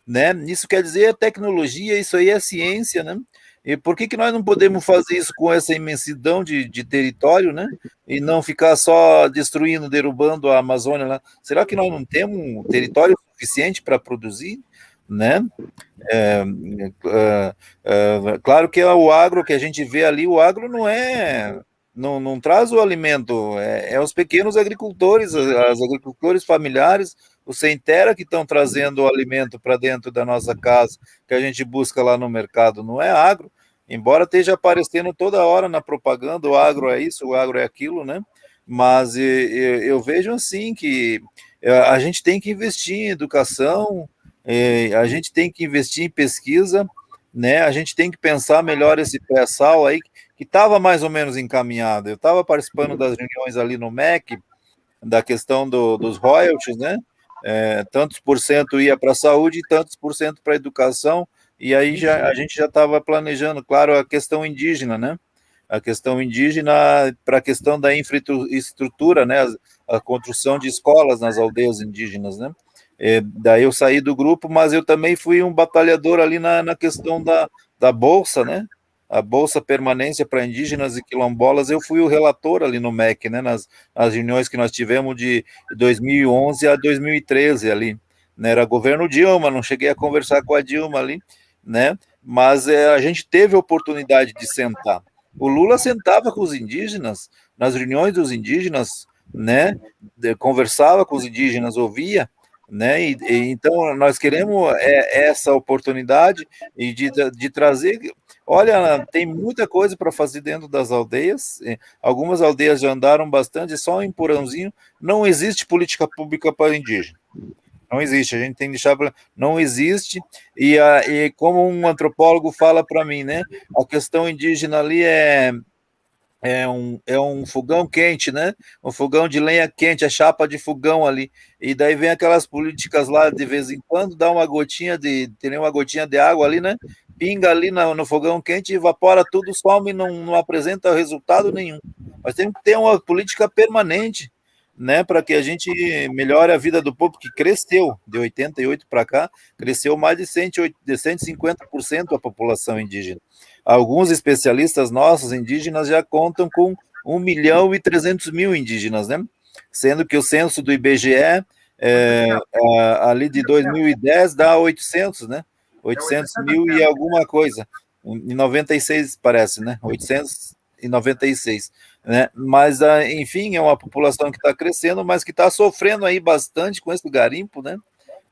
né? Isso quer dizer tecnologia, isso aí é ciência, né? E por que nós não podemos fazer isso com essa imensidão de território, né? E não ficar só destruindo, derrubando a Amazônia lá? Será que nós não temos um território suficiente para produzir, né? Claro que o agro que a gente vê ali, o agro não traz o alimento, é os pequenos agricultores, os agricultores familiares, os sem terra que estão trazendo o alimento para dentro da nossa casa, que a gente busca lá no mercado, não é agro, embora esteja aparecendo toda hora na propaganda, o agro é isso, o agro é aquilo, né? Mas eu vejo assim que a gente tem que investir em educação, a gente tem que investir em pesquisa, né? A gente tem que pensar melhor esse pré-sal aí, que estava mais ou menos encaminhado. Eu estava participando das reuniões ali no MEC, da questão dos royalties, né? Tantos por cento ia para a saúde e tantos por cento para a educação, e aí a gente já estava planejando, claro, a questão indígena, né? A questão indígena para a questão da infraestrutura, né? A construção de escolas nas aldeias indígenas, né? Daí eu saí do grupo, mas eu também fui um batalhador ali na questão da bolsa, né? a Bolsa Permanência para Indígenas e Quilombolas. Eu fui o relator ali no MEC, né, nas reuniões que nós tivemos de 2011 a 2013 ali, né, era governo Dilma, não cheguei a conversar com a Dilma ali, né, mas a gente teve a oportunidade de sentar. O Lula sentava com os indígenas, nas reuniões dos indígenas, né, conversava com os indígenas, ouvia, né, então nós queremos essa oportunidade e de trazer, olha, tem muita coisa para fazer dentro das aldeias, algumas aldeias já andaram bastante, só em Porãozinho, não existe política pública para indígena, não existe, a gente tem que deixar, não existe, e como um antropólogo fala para mim, né, a questão indígena ali é um fogão quente, né? Um fogão de lenha quente, a chapa de fogão ali. E daí vem aquelas políticas lá, de vez em quando, dá uma gotinha tem uma gotinha de água ali, né? Pinga ali no fogão quente, evapora tudo, some e não apresenta resultado nenhum. Mas tem que ter uma política permanente, né? Para que a gente melhore a vida do povo, que cresceu, de 88 para cá, cresceu mais de 150% a população indígena. Alguns especialistas nossos indígenas já contam com 1.300.000 indígenas, né? Sendo que o censo do IBGE ali de 2010 dá 800, né? 800 mil e alguma coisa. Em 96 parece, né? 896, né? Mas enfim, é uma população que está crescendo, mas que está sofrendo aí bastante com esse garimpo, né?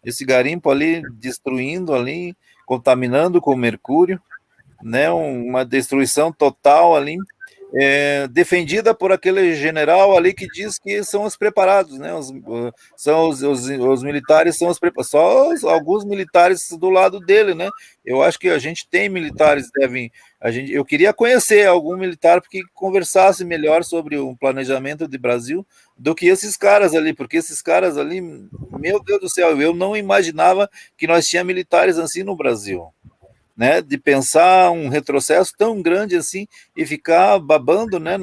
Esse garimpo ali destruindo ali, contaminando com mercúrio, né, uma destruição total ali, defendida por aquele general ali que diz que são os preparados, né, os militares são os preparados, só alguns militares do lado dele, né, eu acho que a gente tem militares, eu queria conhecer algum militar que conversasse melhor sobre o planejamento de Brasil do que esses caras ali, porque esses caras ali, meu Deus do céu, eu não imaginava que nós tínhamos militares assim no Brasil, né, de pensar um retrocesso tão grande assim e ficar babando, né,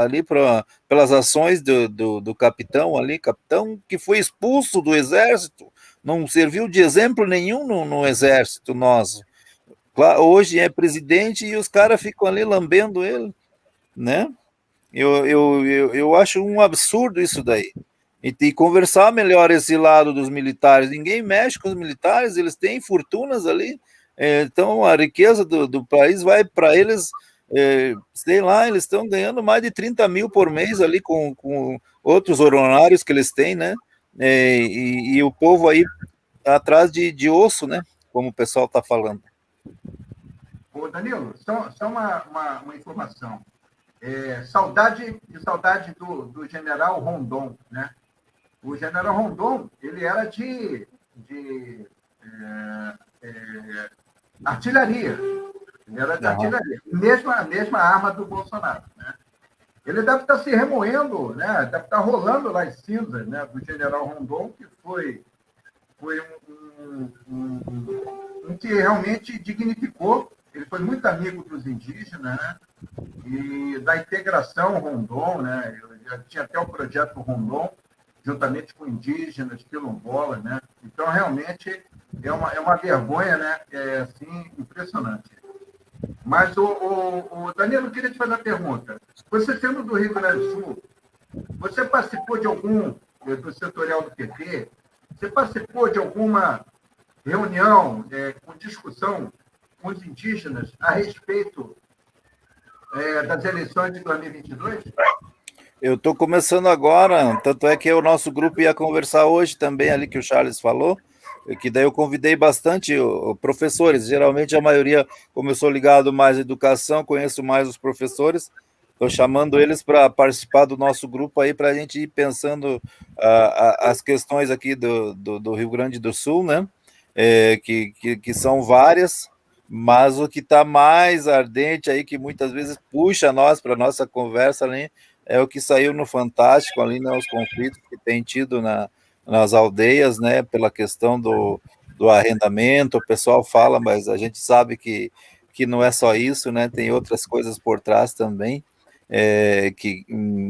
ali pelas ações do capitão ali, capitão que foi expulso do exército, não serviu de exemplo nenhum no exército nosso. Claro, hoje é presidente e os caras ficam ali lambendo ele, né? Eu acho um absurdo isso daí. E conversar melhor esse lado dos militares. Ninguém mexe com os militares, eles têm fortunas ali. Então, a riqueza do país vai para eles, sei lá, eles estão ganhando mais de 30 mil por mês ali com outros honorários que eles têm, né? E o povo aí atrás de osso, né? Como o pessoal está falando. Ô, Danilo, só uma informação. Saudade do general Rondon, né? O general Rondon, ele era de artilharia. Ele era de artilharia. A mesma arma do Bolsonaro, né? Ele deve estar se remoendo, né? Deve estar rolando lá as cinzas, né? Do general Rondon, que foi um que realmente dignificou. Ele foi muito amigo dos indígenas, né? E da integração Rondon, né? Já tinha até o projeto Rondon, juntamente com indígenas, quilombolas, né? Então, realmente, é uma vergonha, né? Assim, impressionante. Mas, Danilo, eu queria te fazer uma pergunta. Você, sendo do Rio Grande do Sul, você participou de do setorial do PT? Você participou de alguma reunião com discussão com os indígenas a respeito das eleições de 2022? Eu estou começando agora, tanto é que o nosso grupo ia conversar hoje também, ali que o Charles falou, que daí eu convidei bastante professores, geralmente a maioria, como eu sou ligado mais à educação, conheço mais os professores, estou chamando eles para participar do nosso grupo aí, para a gente ir pensando as questões aqui do Rio Grande do Sul, né, que são várias, mas o que está mais ardente aí, que muitas vezes puxa nós para a nossa conversa ali, é o que saiu no Fantástico ali, né, os conflitos que tem tido nas aldeias, né, pela questão do arrendamento, o pessoal fala, mas a gente sabe que não é só isso, né, tem outras coisas por trás também,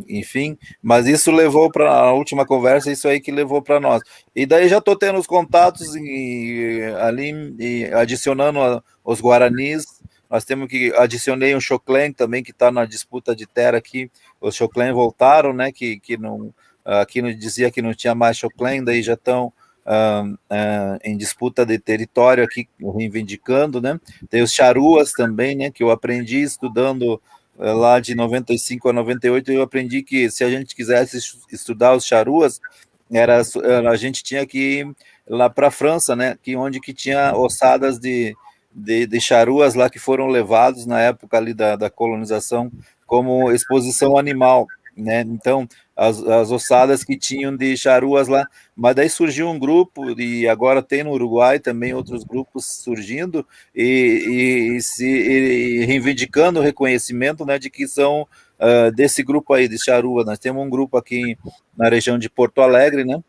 enfim, mas isso levou para a última conversa, isso aí que levou para nós. E daí já estou tendo os contatos ali, adicionando os guaranis, nós temos que adicionei um Choclen também, que está na disputa de terra aqui, os Choclen voltaram, né, que não, aqui não dizia que não tinha mais Choclen, daí já estão em disputa de território aqui, reivindicando, né, tem os Charuas também, né, que eu aprendi estudando lá de 95 a 98, eu aprendi que se a gente quisesse estudar os Charuas, a gente tinha que ir lá para a França, né, onde que tinha ossadas de charuas lá que foram levados na época ali da colonização como exposição animal, né, então as ossadas que tinham de charuas lá, mas daí surgiu um grupo, e agora tem no Uruguai também outros grupos surgindo, e reivindicando o reconhecimento, né, de que são desse grupo aí, de charua. Nós temos um grupo aqui na região de Porto Alegre, né,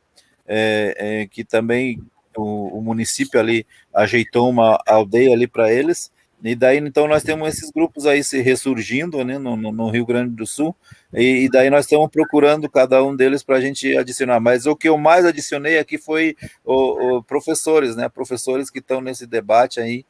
que também o município ali ajeitou uma aldeia ali para eles, e daí então nós temos esses grupos aí se ressurgindo, né, no Rio Grande do Sul, e daí nós estamos procurando cada um deles para a gente adicionar, mas o que eu mais adicionei aqui foi o professores, né, professores que estão nesse debate aí,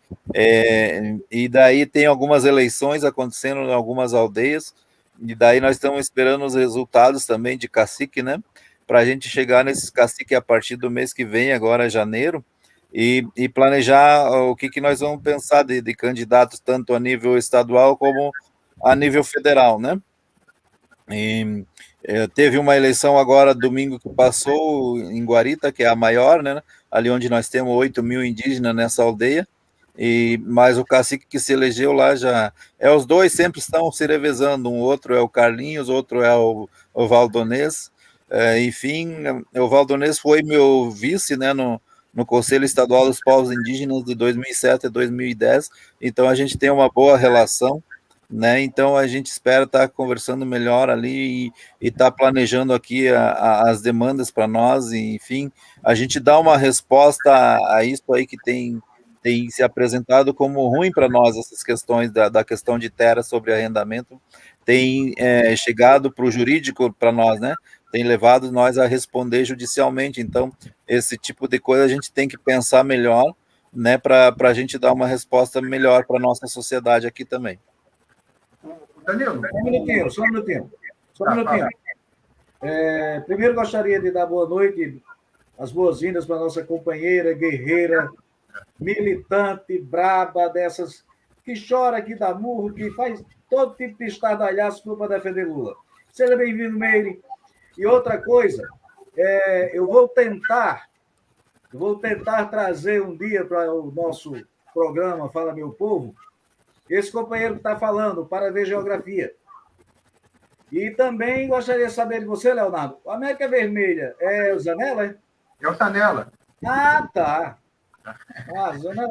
e daí tem algumas eleições acontecendo em algumas aldeias, e daí nós estamos esperando os resultados também de cacique, né, para a gente chegar nesses caciques a partir do mês que vem, agora janeiro, e planejar o que nós vamos pensar de candidatos, tanto a nível estadual como a nível federal, né? E teve uma eleição agora, domingo que passou, em Guarita, que é a maior, né? Ali onde nós temos 8.000 indígenas nessa aldeia, mas o cacique que se elegeu lá já... os dois sempre estão se revezando, um outro é o Carlinhos, outro é o Valdonês, enfim, o Valdonês foi meu vice, né, no Conselho Estadual dos Povos Indígenas de 2007 a 2010, então a gente tem uma boa relação, né, então a gente espera estar conversando melhor ali e estar planejando aqui as demandas para nós, e, enfim, a gente dá uma resposta a isso aí que tem se apresentado como ruim para nós, essas questões da questão de terra sobre arrendamento, tem chegado para o jurídico para nós, né, tem levado nós a responder judicialmente, então esse tipo de coisa a gente tem que pensar melhor, né, para a gente dar uma resposta melhor para a nossa sociedade aqui também. Danilo. Só um minutinho. Só um minutinho. Primeiro gostaria de dar boa noite, as boas-vindas para a nossa companheira, guerreira, militante, braba, dessas que chora, que dá murro, que faz todo tipo de estardalhaço para defender Lula. Seja bem-vindo, Meire. E outra coisa, eu vou tentar trazer um dia para o nosso programa Fala Meu Povo, esse companheiro que está falando, para ver geografia. E também gostaria de saber de você, Leonardo, a América Vermelha é o Zanella, é? É o Zanella. Ah, tá.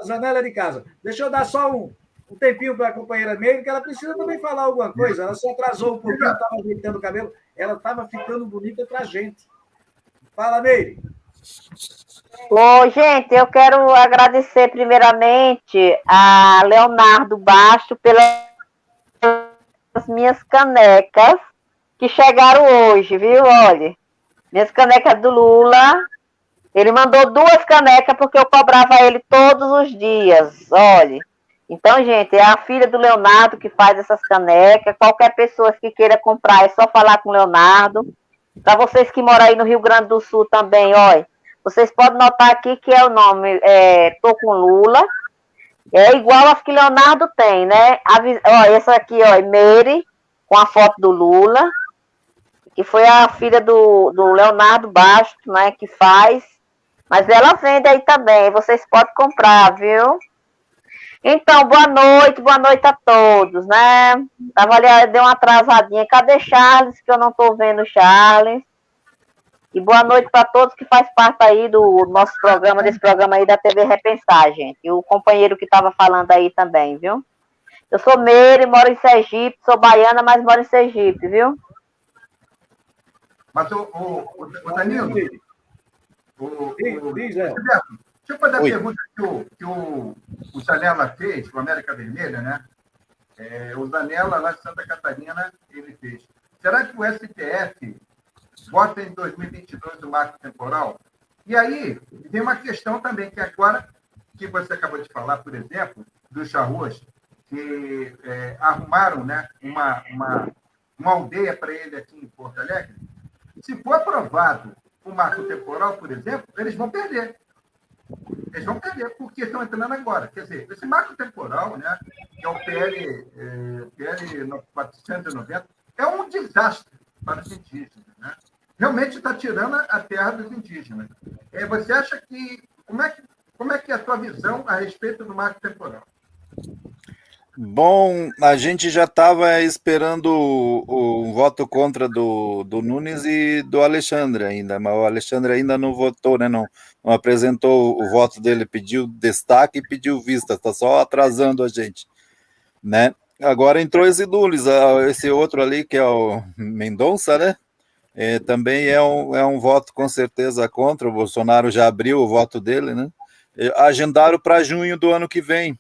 Zanella é de casa. Deixa eu dar só um tempinho para a companheira Meire, que ela precisa também falar alguma coisa. Ela se atrasou um pouquinho, estava ajeitando o cabelo. Ela estava ficando bonita para a gente. Fala, Meire. Ô, gente, eu quero agradecer primeiramente a Leonardo Basto pelas minhas canecas que chegaram hoje, viu? Olha, minhas canecas do Lula. Ele mandou 2 canecas porque eu cobrava ele todos os dias, olha. Então, gente, é a filha do Leonardo que faz essas canecas. Qualquer pessoa que queira comprar, é só falar com o Leonardo. Para vocês que moram aí no Rio Grande do Sul também, olha, vocês podem notar aqui que é o nome, Tô com Lula. É igual as que Leonardo tem, né? Ó, essa aqui, ó, Meire, com a foto do Lula, que foi a filha do Leonardo Basto, né, que faz. Mas ela vende aí também, vocês podem comprar, viu? Então, boa noite a todos, né? Tava ali, deu uma atrasadinha. Cadê Charles? Que eu não tô vendo Charles. E boa noite para todos que faz parte aí do nosso programa, desse programa aí da TV Repensar, gente. E o companheiro que estava falando aí também, viu? Eu sou Meire, moro em Sergipe, sou baiana, mas moro em Sergipe, viu? Mas o Danilo... Diz, Léo. Deixa eu fazer a pergunta que o Zanella fez, o América Vermelha, né? O Zanella, lá de Santa Catarina, ele fez. Será que o STF vota em 2022 o marco temporal? E aí, tem uma questão também, que agora, que você acabou de falar, por exemplo, dos charruas, que arrumaram, né, uma aldeia para ele aqui em Porto Alegre, se for aprovado o marco temporal, por exemplo, eles vão perder. Eles vão perder, porque estão entrando agora. Quer dizer, esse marco temporal, né, que é o PL 490, é um desastre para os indígenas. Né? Realmente está tirando a terra dos indígenas. Você acha que... Como é que é a tua visão a respeito do marco temporal? Bom, a gente já estava esperando o voto contra do Nunes e do Alexandre ainda, mas o Alexandre ainda não votou, né? Não apresentou o voto dele, pediu destaque e pediu vista, está só atrasando a gente, né? Agora entrou esse Nunes, esse outro ali que é o Mendonça, né? Também é um voto com certeza contra, o Bolsonaro já abriu o voto dele, né? Agendaram para junho do ano que vem.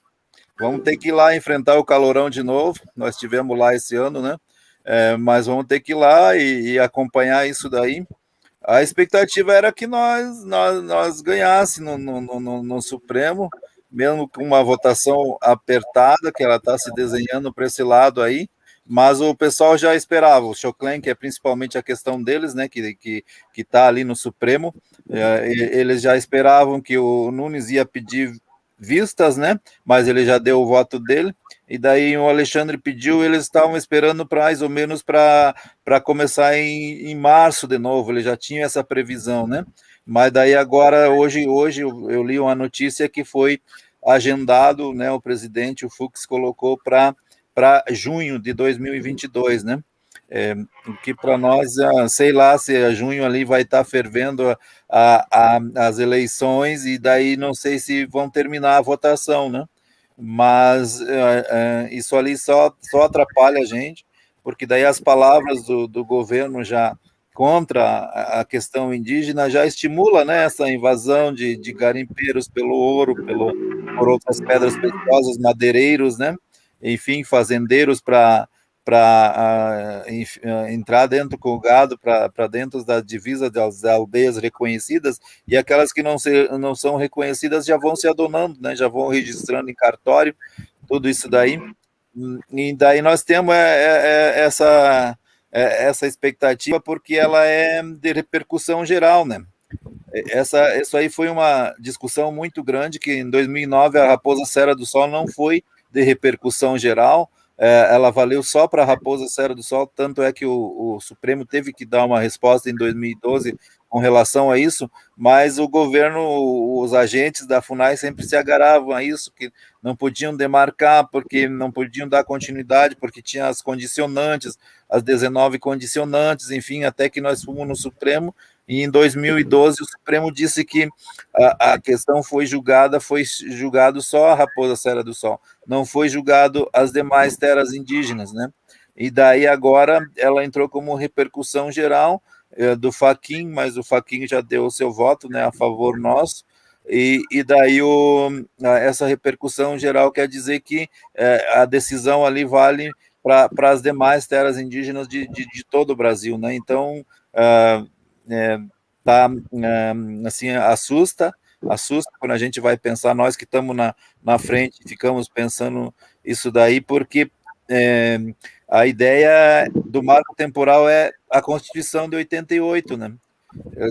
Vamos ter que ir lá enfrentar o calorão de novo. Nós estivemos lá esse ano, né? Mas vamos ter que ir lá e acompanhar isso daí. A expectativa era que nós ganhássemos no Supremo, mesmo com uma votação apertada, que ela está se desenhando para esse lado aí, mas o pessoal já esperava. O Choclen, que é principalmente a questão deles, né, que está ali no Supremo, eles já esperavam que o Nunes ia pedir vistas, né? Mas ele já deu o voto dele, e daí o Alexandre pediu, eles estavam esperando mais ou menos para começar em março de novo, ele já tinha essa previsão, né? Mas daí agora, hoje eu li uma notícia que foi agendado, né? O presidente, o Fux, colocou para junho de 2022, né? Que para nós, sei lá, se a junho ali vai estar fervendo as eleições, e daí não sei se vão terminar a votação, né? Mas isso ali só atrapalha a gente, porque daí as palavras do governo já contra a questão indígena já estimula, né, essa invasão de garimpeiros pelo ouro, por outras pedras preciosas, madeireiros, né? Enfim, fazendeiros para entrar dentro com o gado, para dentro da divisa das aldeias reconhecidas, e aquelas que não são reconhecidas já vão se adonando, né, já vão registrando em cartório, tudo isso daí, e daí nós temos essa expectativa, porque ela é de repercussão geral, né. Isso aí foi uma discussão muito grande, que em 2009 a Raposa Serra do Sol não foi de repercussão geral, ela valeu só para a Raposa Serra do Sol, tanto é que o Supremo teve que dar uma resposta em 2012 com relação a isso, mas o governo, os agentes da FUNAI sempre se agarravam a isso, que não podiam demarcar, porque não podiam dar continuidade, porque tinha as condicionantes, as 19 condicionantes, enfim, até que nós fomos no Supremo, e em 2012 o Supremo disse que a questão foi julgado só a Raposa Serra do Sol, não foi julgado as demais terras indígenas, né? E daí agora ela entrou como repercussão geral do Fachin, mas o Fachin já deu o seu voto, né, a favor nosso, e daí essa repercussão geral quer dizer que a decisão ali vale para as demais terras indígenas de todo o Brasil, né? Então assim, assusta quando a gente vai pensar, nós que estamos na frente, ficamos pensando isso daí, porque a ideia do marco temporal é a Constituição de 88, né?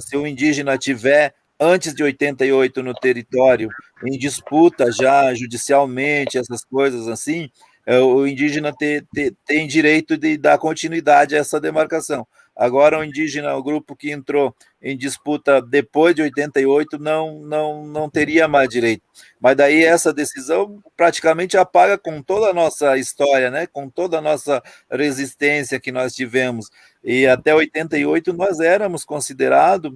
Se o indígena tiver antes de 88 no território, em disputa já judicialmente, essas coisas assim, o indígena tem direito de dar continuidade a essa demarcação. Agora, o indígena, o grupo que entrou em disputa depois de 88, não teria mais direito. Mas daí essa decisão praticamente apaga com toda a nossa história, né? Com toda a nossa resistência que nós tivemos. E até 88 nós éramos considerados,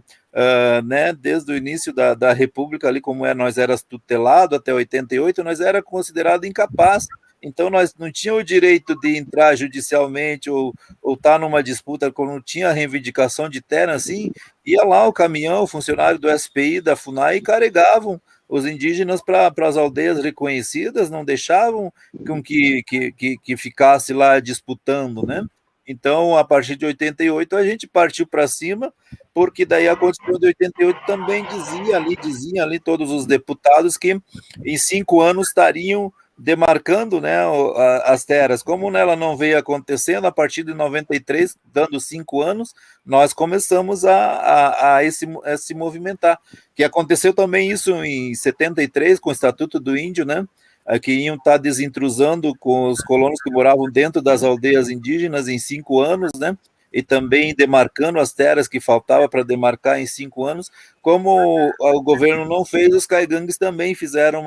né, desde o início da República, ali como nós éramos tutelados, até 88 nós éramos considerados incapazes. Então, nós não tínhamos o direito de entrar judicialmente ou estar numa disputa, quando tinha reivindicação de terra, assim, ia lá o caminhão, o funcionário do SPI, da FUNAI, e carregavam os indígenas para as aldeias reconhecidas, não deixavam com que ficasse lá disputando, né? Então, a partir de 88, a gente partiu para cima, porque daí a Constituição de 88 também dizia ali todos os deputados que em 5 anos estariam demarcando, né, as terras. Como ela não veio acontecendo, a partir de 93, dando 5 anos, nós começamos a se movimentar. Que aconteceu também isso em 73, com o Estatuto do Índio, né, que iam estar desintrusando com os colonos que moravam dentro das aldeias indígenas em 5 anos, né, e também demarcando as terras que faltava para demarcar em 5 anos. Como o governo não fez, os caigangues também fizeram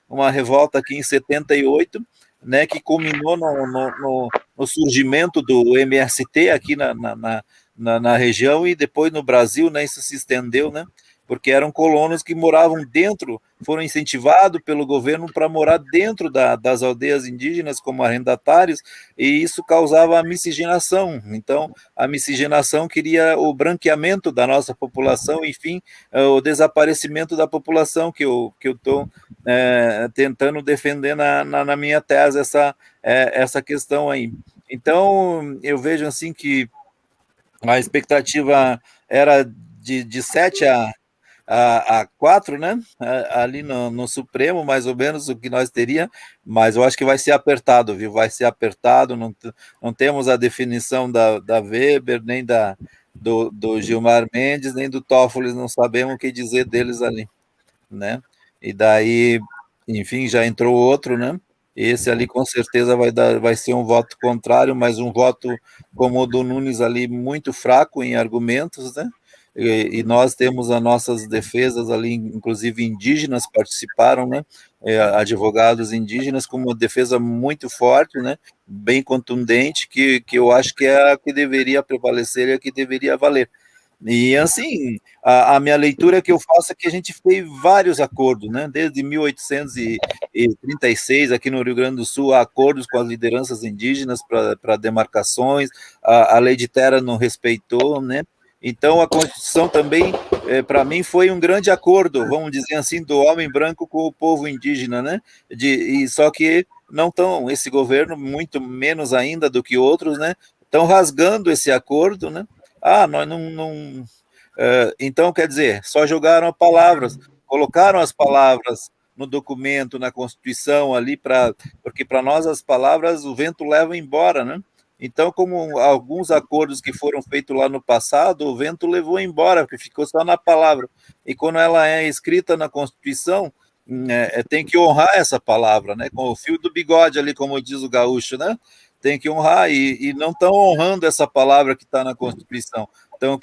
uma revolta aqui em 78, né, que culminou no surgimento do MST aqui na região e depois no Brasil, né, isso se estendeu, né, porque eram colonos que moravam dentro, foram incentivados pelo governo para morar dentro das aldeias indígenas como arrendatários, e isso causava a miscigenação. Então, a miscigenação queria o branqueamento da nossa população, enfim, o desaparecimento da população, que eu estou tentando defender na minha tese, essa questão aí. Então, eu vejo assim que a expectativa era de 7 a 4, né? Ali no Supremo, mais ou menos o que nós teria, mas eu acho que vai ser apertado, viu? Vai ser apertado, não temos a definição da Weber, nem do Gilmar Mendes, nem do Toffoli, não sabemos o que dizer deles ali, né? E daí, enfim, já entrou outro, né? Esse ali com certeza vai ser um voto contrário, mas um voto como o do Nunes ali muito fraco em argumentos, né? E nós temos as nossas defesas ali, inclusive indígenas participaram, né? Advogados indígenas com uma defesa muito forte, né? Bem contundente, que eu acho que é a que deveria prevalecer e a que deveria valer. E assim, a minha leitura que eu faço é que a gente fez vários acordos, né? Desde 1836, aqui no Rio Grande do Sul, há acordos com as lideranças indígenas para demarcações, a lei de terra não respeitou, né? Então, a Constituição também, para mim, foi um grande acordo, vamos dizer assim, do homem branco com o povo indígena, né? Só que não estão, esse governo, muito menos ainda do que outros, né? Estão rasgando esse acordo, né? Nós não. Então, quer dizer, só jogaram as palavras, colocaram as palavras no documento, na Constituição ali, porque para nós as palavras o vento leva embora, né? Então, como alguns acordos que foram feitos lá no passado, o vento levou embora, porque ficou só na palavra. E quando ela é escrita na Constituição, tem que honrar essa palavra, né? Com o fio do bigode ali, como diz o gaúcho, né? Tem que honrar, e não estão honrando essa palavra que está na Constituição. Estão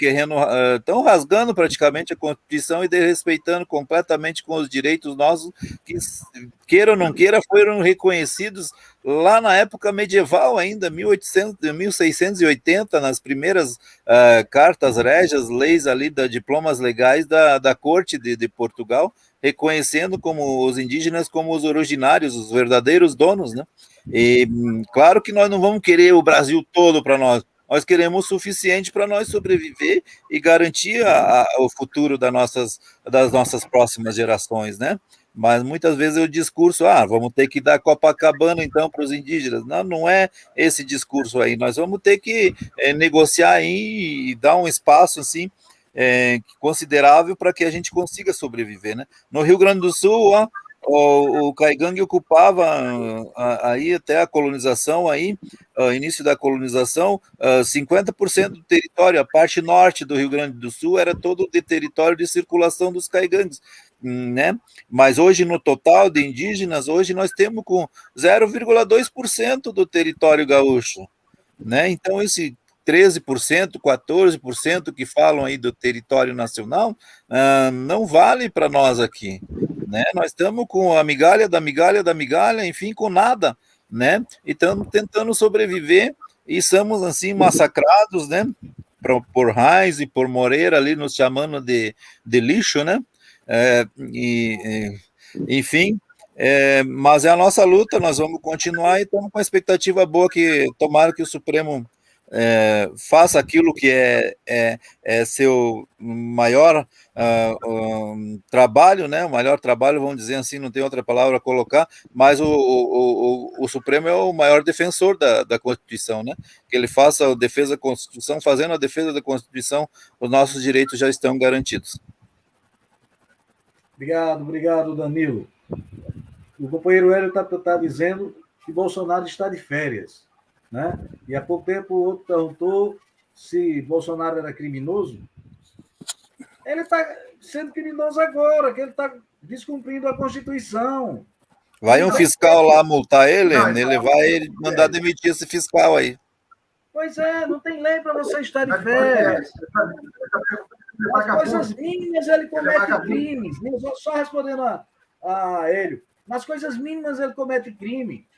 rasgando praticamente a Constituição e desrespeitando completamente com os direitos nossos, que, queira ou não queira, foram reconhecidos lá na época medieval ainda, 1680, nas primeiras cartas régias, leis ali, diplomas legais da corte de Portugal, reconhecendo como os indígenas como os originários, os verdadeiros donos, né? E claro que nós não vamos querer o Brasil todo para nós queremos o suficiente para nós sobreviver e garantir o futuro das nossas próximas gerações, né? Mas muitas vezes o discurso, vamos ter que dar Copacabana então para os indígenas. Não é esse discurso aí, nós vamos ter que negociar aí e dar um espaço assim, considerável para que a gente consiga sobreviver, né? No Rio Grande do Sul, o caigangue ocupava aí até a colonização, início da colonização, 50% do território, a parte norte do Rio Grande do Sul era todo de território de circulação dos caigangues, né? Mas hoje no total de indígenas, hoje nós temos com 0,2% do território gaúcho, né? Então esse 13%, 14% que falam aí do território nacional, não vale para nós aqui, né? Nós estamos com a migalha da migalha da migalha, enfim, com nada, né? E estamos tentando sobreviver e somos assim massacrados, né? Por Reis e por Moreira ali nos chamando de lixo, né? Enfim, mas é a nossa luta, nós vamos continuar e estamos com a expectativa boa que tomara que o Supremo faça aquilo que é seu maior trabalho, né? O maior trabalho, vamos dizer assim, não tem outra palavra a colocar, mas o Supremo é o maior defensor da Constituição, né? Que ele faça a defesa da Constituição, fazendo a defesa da Constituição, os nossos direitos já estão garantidos. Obrigado, Danilo. o companheiro Hélio está dizendo que Bolsonaro está de férias, né? E há pouco tempo o outro perguntou se Bolsonaro era criminoso. Ele está sendo criminoso agora, que ele está descumprindo a Constituição. Vai um fiscal lá multar ele, Não, ele vai mandar demitir esse fiscal aí. Pois é, não tem lei para você estar de férias. Nas coisas mínimas ele comete crimes. Só respondendo a Hélio. Nas coisas mínimas ele comete crime.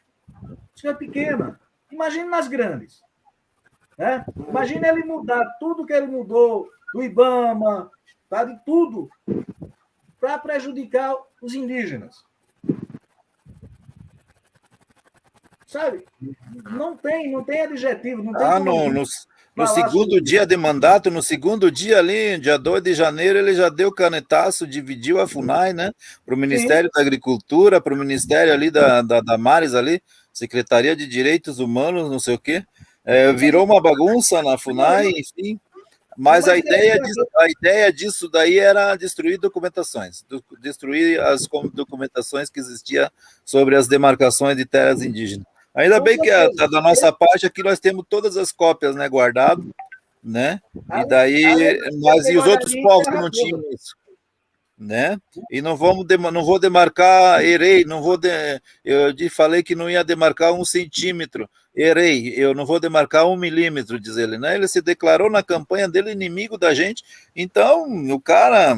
Isso é pequena. Imagine nas grandes. Né? Imagine ele mudar tudo que ele mudou do IBAMA, tá? De tudo, para prejudicar os indígenas. Sabe? Não tem adjetivo. Não tem no segundo dia de mandato, no segundo dia ali, dia 2 de janeiro, ele já deu canetaço, dividiu a FUNAI, né? Para o Ministério da Agricultura, para o Ministério ali da Damares ali, Secretaria de Direitos Humanos, não sei o quê. Virou uma bagunça na FUNAI, enfim. Mas a ideia disso daí era destruir documentações, destruir as documentações que existiam sobre as demarcações de terras indígenas. Ainda bem que da nossa parte aqui nós temos todas as cópias, né, guardado, né? E daí e os outros povos que não tinham isso, né? E não vou demarcar, errei, eu falei que não ia demarcar 1 centímetro, errei, eu não vou demarcar 1 milímetro, diz ele, né? Ele se declarou na campanha dele inimigo da gente, então o cara,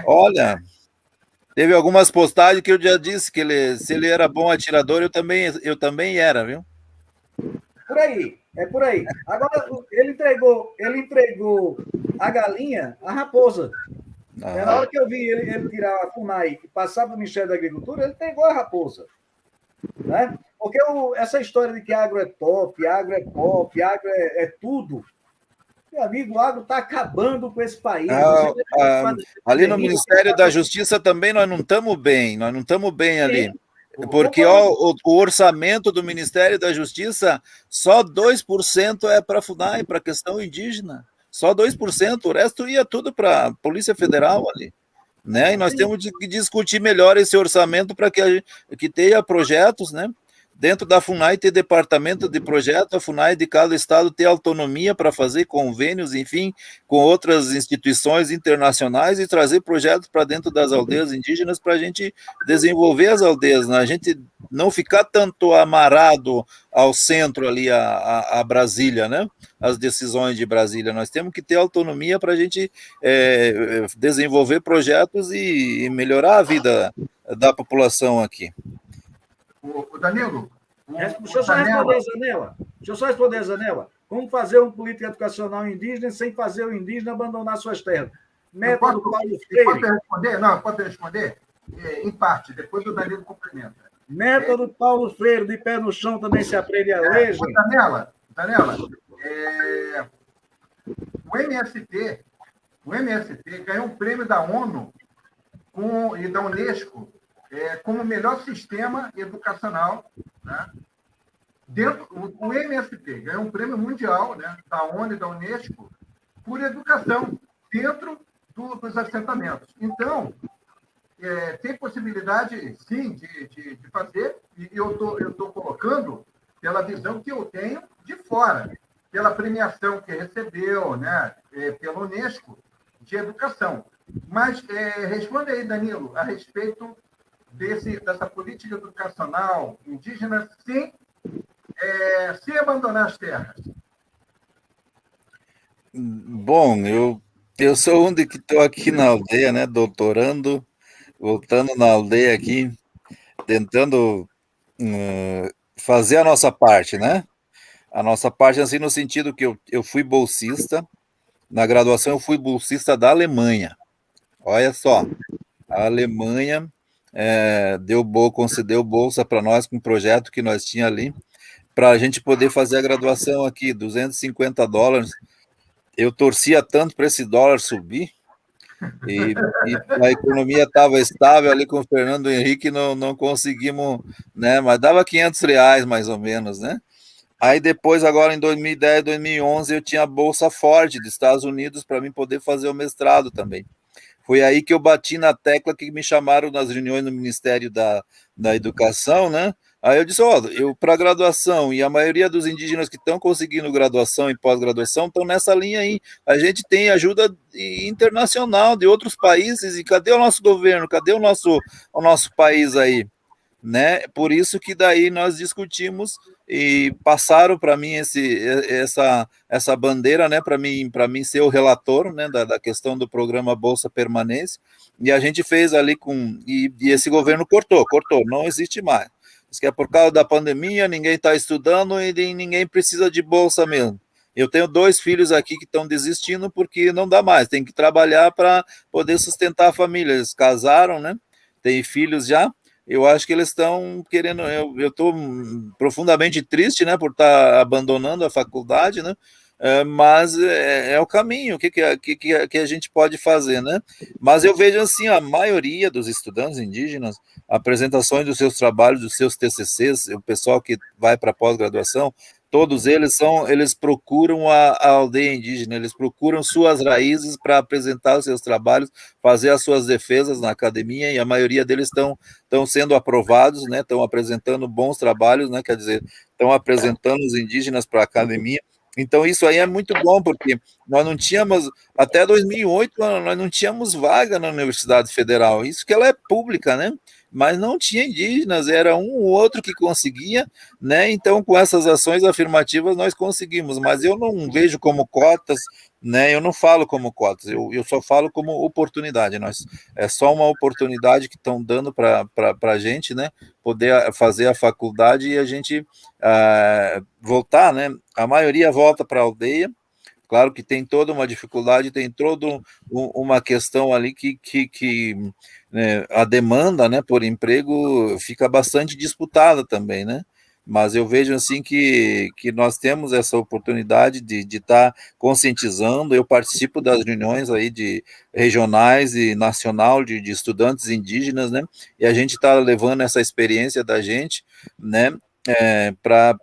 olha, teve algumas postagens que eu já disse que se ele era bom atirador, eu também era, viu? Por aí, é por aí. Agora, ele entregou a galinha à raposa. Na hora que eu vi ele tirar a FUNAI e passar para o Ministério da Agricultura, ele entregou a raposa. Né? Porque essa história de que agro é top, agro é pop, agro é tudo... Meu amigo, o agro está acabando com esse país. Ali no Ministério da Justiça também nós não estamos bem, ali. Porque o orçamento do Ministério da Justiça, só 2% é para a FUNAI, para a questão indígena. Só 2%, o resto ia tudo para a Polícia Federal ali. Né? E nós temos que discutir melhor esse orçamento para que tenha projetos, né? Dentro da FUNAI ter departamento de projeto, a FUNAI de cada estado ter autonomia para fazer convênios, enfim, com outras instituições internacionais e trazer projetos para dentro das aldeias indígenas para a gente desenvolver as aldeias, né? A gente não ficar tanto amarrado ao centro ali, a Brasília, né? As decisões de Brasília. Nós temos que ter autonomia para a gente desenvolver projetos e melhorar a vida da população aqui. O Danilo. Deixa eu só responder a Zanella. Como fazer uma política educacional indígena sem fazer o indígena abandonar suas terras? Método Paulo Freire. Pode responder? Não, pode responder? Em parte, depois o Danilo complementa. Método Paulo Freire, de pé no chão, também se aprende a ler, gente. Zanella, o MST ganhou um prêmio da ONU e da Unesco como o melhor sistema educacional, né? O MST ganhou um prêmio mundial, né, da ONU e da Unesco por educação dentro dos assentamentos. Então, tem possibilidade, sim, de fazer, e eu tô colocando pela visão que eu tenho de fora, pela premiação que recebeu, né, pela Unesco de educação. Mas responda aí, Danilo, a respeito dessa política educacional indígena sem abandonar as terras. Bom, eu sou um de que estou aqui na aldeia, né, doutorando, voltando na aldeia aqui, tentando fazer a nossa parte, né? A nossa parte, assim, no sentido que eu fui bolsista, na graduação eu fui bolsista da Alemanha. Olha só, a Alemanha concedeu bolsa para nós com um projeto que nós tínhamos ali, para a gente poder fazer a graduação aqui, $250. Eu torcia tanto para esse dólar subir, e a economia estava estável ali com o Fernando Henrique, não conseguimos, né? Mas dava R$500 mais ou menos, né? Aí depois, agora em 2010, 2011, eu tinha a bolsa Ford dos Estados Unidos para mim poder fazer o mestrado também. Foi aí que eu bati na tecla que me chamaram nas reuniões no Ministério da Educação, né? Aí eu disse, ó, eu para graduação, e a maioria dos indígenas que estão conseguindo graduação e pós-graduação estão nessa linha aí. A gente tem ajuda internacional de outros países, e cadê o nosso governo? Cadê o nosso país aí? Né? Por isso que daí nós discutimos e passaram para mim essa bandeira, né, para mim ser o relator, né, da questão do programa Bolsa Permanência, e a gente fez ali e esse governo cortou, não existe mais. Diz que é por causa da pandemia, ninguém está estudando e ninguém precisa de bolsa mesmo. Eu tenho 2 filhos aqui que estão desistindo porque não dá mais, tem que trabalhar para poder sustentar a família. Eles casaram, né? Tem filhos já. Eu acho que eles estão querendo. Eu estou profundamente triste, né, por estar abandonando a faculdade, né? Mas é o caminho. O que a gente pode fazer, né? Mas eu vejo assim, a maioria dos estudantes indígenas, apresentações dos seus trabalhos, dos seus TCCs, o pessoal que vai para pós-graduação, todos eles procuram a aldeia indígena, eles procuram suas raízes para apresentar os seus trabalhos, fazer as suas defesas na academia, e a maioria deles estão sendo aprovados, né? Estão apresentando bons trabalhos, né? Quer dizer, estão apresentando os indígenas para a academia. Então, isso aí é muito bom, porque nós não tínhamos, até 2008, nós não tínhamos vaga na Universidade Federal, isso que ela é pública, né? Mas não tinha indígenas, era um ou outro que conseguia, né? Então, com essas ações afirmativas, nós conseguimos, mas eu não vejo como cotas, né? Eu não falo como cotas, eu só falo como oportunidade. É só uma oportunidade que estão dando para a gente, né? Poder fazer a faculdade e a gente voltar, né? A maioria volta para a aldeia. Claro que tem toda uma dificuldade, tem toda uma questão ali que né, a demanda, né, por emprego fica bastante disputada também, né? Mas eu vejo assim que nós temos essa oportunidade de estar conscientizando. Eu participo das reuniões aí de regionais e nacional de estudantes indígenas, né? E a gente está levando essa experiência da gente, né? Para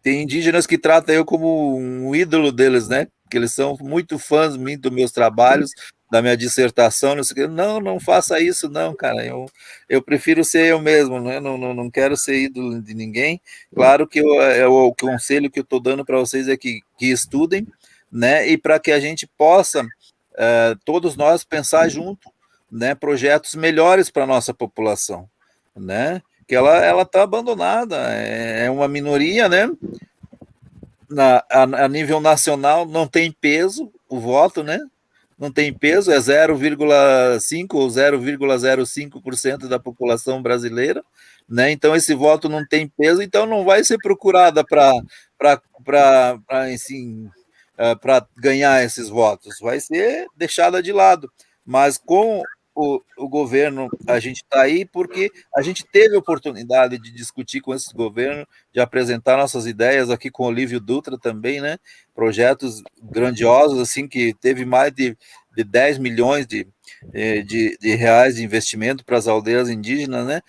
tem indígenas que tratam eu como um ídolo deles, né? Que eles são muito fãs dos meus trabalhos, da minha dissertação, não sei o quê. Não faça isso, não, cara. Eu prefiro ser eu mesmo, né? Não quero ser ídolo de ninguém. Claro que o conselho que eu estou dando para vocês é que estudem, né? E para que a gente possa, todos nós, pensar junto, né? Projetos melhores para a nossa população, né? Que ela está abandonada, é uma minoria, né? A nível nacional não tem peso o voto, né? Não tem peso, é 0,5 ou 0,05% da população brasileira, né? Então esse voto não tem peso, então não vai ser procurada assim, para ganhar esses votos, vai ser deixada de lado. Mas com o governo, a gente está aí porque a gente teve a oportunidade de discutir com esse governo, de apresentar nossas ideias aqui com o Olívio Dutra também, né? Projetos grandiosos, assim, que teve mais de 10 milhões de reais de investimento para as aldeias indígenas, né?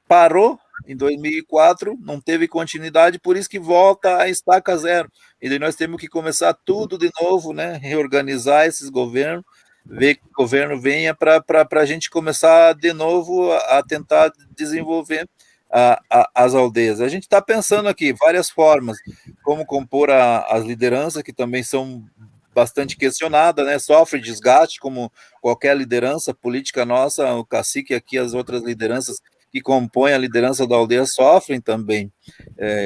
Parou em 2004, não teve continuidade, por isso que volta a estaca zero. E daí nós temos que começar tudo de novo, né? Reorganizar esses governos, ver que o governo venha para a gente começar de novo a tentar desenvolver as aldeias. A gente está pensando aqui várias formas, como compor as lideranças, que também são bastante questionadas, né? Sofre desgaste, como qualquer liderança política nossa, o cacique aqui, as outras lideranças que compõem a liderança da aldeia sofrem também,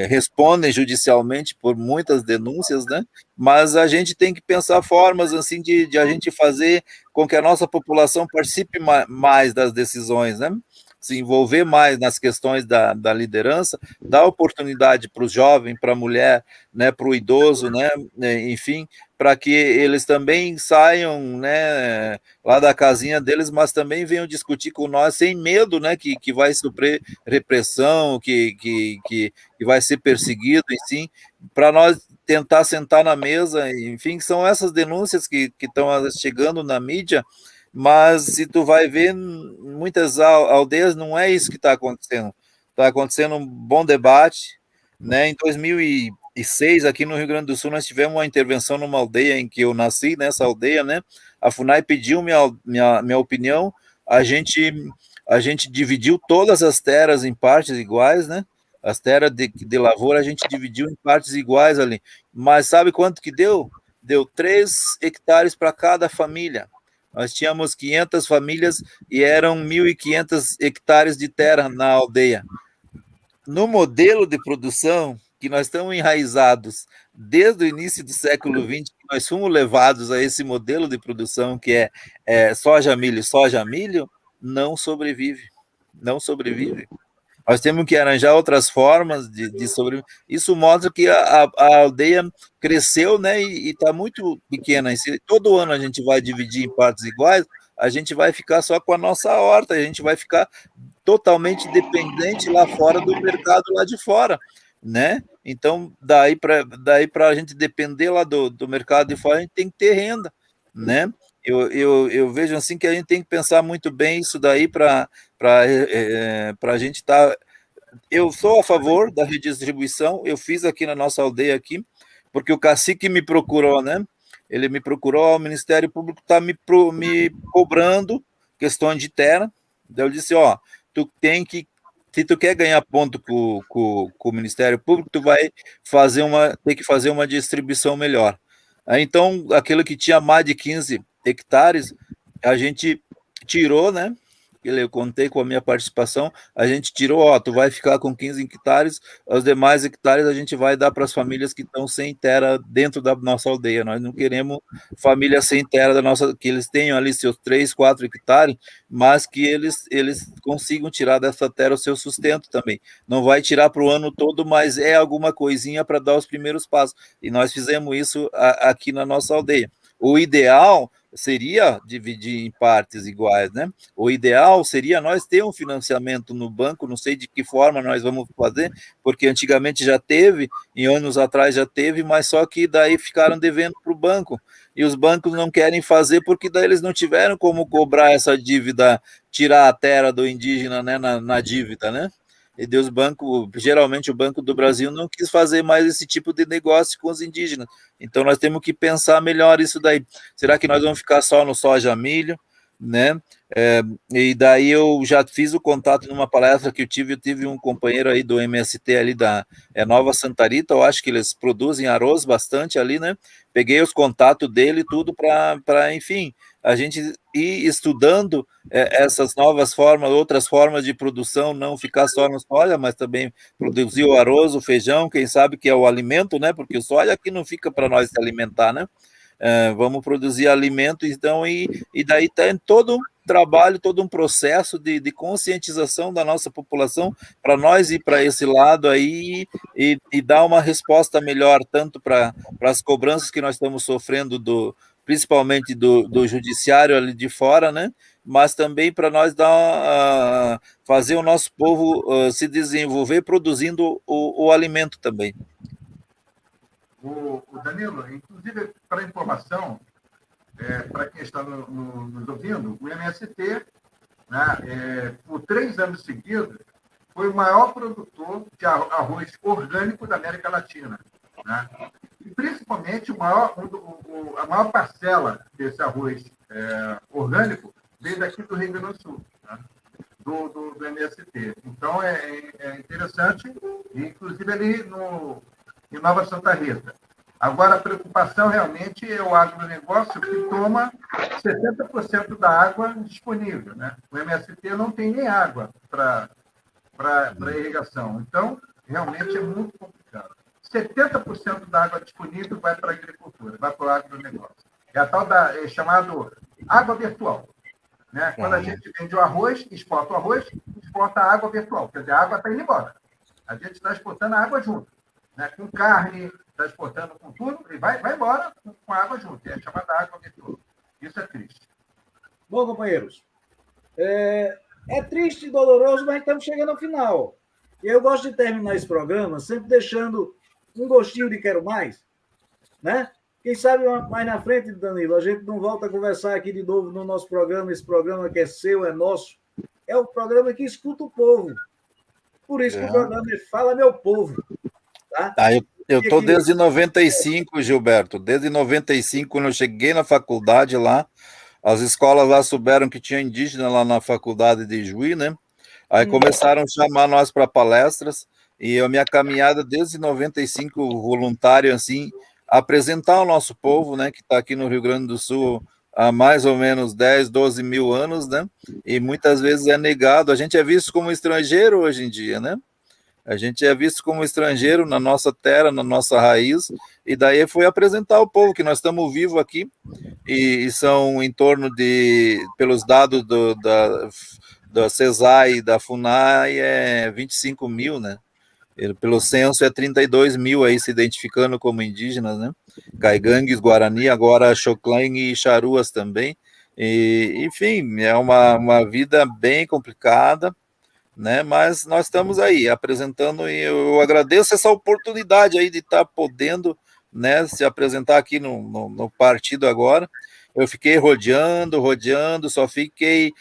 respondem judicialmente por muitas denúncias, né? Mas a gente tem que pensar formas assim de a gente fazer com que a nossa população participe mais das decisões, né? Se envolver mais nas questões da liderança, dar oportunidade para o jovem, para a mulher, né, para o idoso, né, enfim, para que eles também saiam, né, lá da casinha deles, mas também venham discutir com nós sem medo, né, que vai sofrer repressão, que vai ser perseguido, e sim, para nós tentar sentar na mesa, enfim, são essas denúncias que estão chegando na mídia. Mas se tu vai ver, muitas aldeias não é isso que está acontecendo. Está acontecendo um bom debate, né? Em 2006, aqui no Rio Grande do Sul, nós tivemos uma intervenção numa aldeia em que eu nasci, nessa aldeia, né? a FUNAI pediu minha opinião, a gente dividiu todas as terras em partes iguais, né? As terras de lavoura a gente dividiu em partes iguais ali. Mas sabe quanto que deu? Deu 3 hectares para cada família. Nós tínhamos 500 famílias e eram 1.500 hectares de terra na aldeia. No modelo de produção que nós estamos enraizados desde o início do século XX, nós fomos levados a esse modelo de produção que é soja, milho, não sobrevive. Não sobrevive. Nós temos que arranjar outras formas de sobreviver. Isso mostra que a aldeia cresceu, né, e está muito pequena. E se todo ano a gente vai dividir em partes iguais, a gente vai ficar só com a nossa horta, a gente vai ficar totalmente dependente lá fora do mercado lá de fora, né? Então, daí para a gente depender lá do mercado de fora, a gente tem que ter renda, né? Eu vejo assim que a gente tem que pensar muito bem isso daí para a gente estar. Eu sou a favor da redistribuição, eu fiz aqui na nossa aldeia aqui, porque o cacique me procurou, né? Ele me procurou, o Ministério Público está me cobrando questões de terra. Daí eu disse, ó, tu tem que, se tu quer ganhar ponto com o Ministério Público, tu vai ter que fazer uma distribuição melhor. Aí, então, aquilo que tinha mais de 15 hectares, a gente tirou, né? Eu contei com a minha participação, a gente tirou, ó, tu vai ficar com 15 hectares, os demais hectares a gente vai dar para as famílias que estão sem terra dentro da nossa aldeia. Nós não queremos famílias sem terra da nossa, que eles tenham ali seus 3, 4 hectares, mas que eles consigam tirar dessa terra o seu sustento também. Não vai tirar para o ano todo, mas é alguma coisinha para dar os primeiros passos. E nós fizemos isso aqui na nossa aldeia. O ideal seria dividir em partes iguais, né? O ideal seria nós ter um financiamento no banco, não sei de que forma nós vamos fazer, porque antigamente já teve, em anos atrás já teve, mas só que daí ficaram devendo para o banco, e os bancos não querem fazer porque daí eles não tiveram como cobrar essa dívida, tirar a terra do indígena, né, na dívida, né? E Deus banco, geralmente o Banco do Brasil não quis fazer mais esse tipo de negócio com os indígenas. Então nós temos que pensar melhor isso daí. Será que nós vamos ficar só no soja milho, né? E daí eu já fiz o contato numa palestra que eu tive um companheiro aí do MST ali da Nova Santa Rita, eu acho que eles produzem arroz bastante ali, né? Peguei os contatos dele tudo para enfim, a gente ir estudando essas novas formas, outras formas de produção, não ficar só no soja, mas também produzir o arroz, o feijão, quem sabe que é o alimento, né? Porque o soja aqui não fica para nós se alimentar, né? Vamos produzir alimento, então, e daí tem todo um trabalho, todo um processo de conscientização da nossa população para nós ir para esse lado aí e dar uma resposta melhor, tanto para as cobranças que nós estamos sofrendo principalmente do judiciário ali de fora, né? Mas também para nós fazer o nosso povo se desenvolver produzindo o alimento também. O Danilo, inclusive para informação, para quem está nos ouvindo, o MST, né, por 3 anos seguidos, foi o maior produtor de arroz orgânico da América Latina, né? E principalmente a maior parcela desse arroz orgânico veio daqui do Rio Grande do Sul, né? do MST. Então é interessante, inclusive ali em Nova Santa Rita. Agora, a preocupação realmente é o agronegócio, que toma 70% da água disponível, né? O MST não tem nem água para irrigação. Então, realmente é muito complicado. 70% da água disponível vai para a agricultura, vai para o agronegócio. É a tal chamado água virtual, né? Quando a gente vende o arroz, exporta a água virtual. Quer dizer, a água está indo embora. A gente está exportando a água junto, né? Com carne, está exportando com tudo, e vai embora com a água junto. É chamada água virtual. Isso é triste. Bom, companheiros, é triste e doloroso, mas estamos chegando ao final. Eu gosto de terminar esse programa sempre deixando um gostinho de quero mais, né? Quem sabe mais na frente, Danilo, a gente não volta a conversar aqui de novo no nosso programa, esse programa que é seu, é nosso, é o programa que escuta o povo. Por isso que o programa Fala Meu Povo. Tá? Eu estou desde 95, Gilberto. Desde 95, quando eu cheguei na faculdade lá, as escolas lá souberam que tinha indígena lá na faculdade de Juí, né? Aí começaram a chamar nós para palestras, e a minha caminhada desde 95, voluntário, assim, apresentar o nosso povo, né, que está aqui no Rio Grande do Sul há mais ou menos 10, 12 mil anos, né? E muitas vezes é negado. A gente é visto como estrangeiro hoje em dia, né? A gente é visto como estrangeiro na nossa terra, na nossa raiz, e daí foi apresentar ao povo que nós estamos vivos aqui, e são em torno de, pelos dados da CESAI e da FUNAI, 25 mil, né? Pelo censo é 32 mil aí se identificando como indígenas, né? Caigangues, Guarani, agora Xoclã e Charuas também. E, enfim, é uma vida bem complicada, né? Mas nós estamos aí apresentando, e eu agradeço essa oportunidade aí de estar podendo, né, se apresentar aqui no partido agora. Eu fiquei rodeando, só fiquei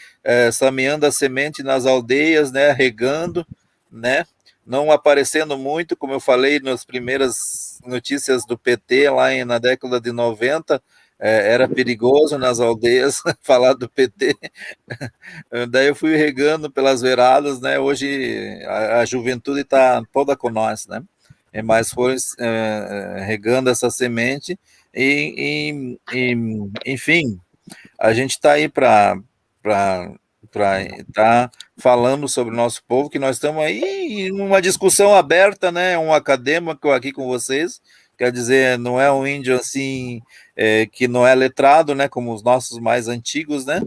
semeando a semente nas aldeias, né, regando, né, não aparecendo muito, como eu falei nas primeiras notícias do PT lá na década de 90, era perigoso nas aldeias falar do PT. Daí eu fui regando pelas veradas, né? Hoje a juventude está toda com nós, né? Mas foi regando essa semente enfim, a gente está aí para estar falando sobre o nosso povo, que nós estamos aí em uma discussão aberta, né? Um acadêmico aqui com vocês, quer dizer, não é um índio assim que não é letrado, né? Como os nossos mais antigos, né?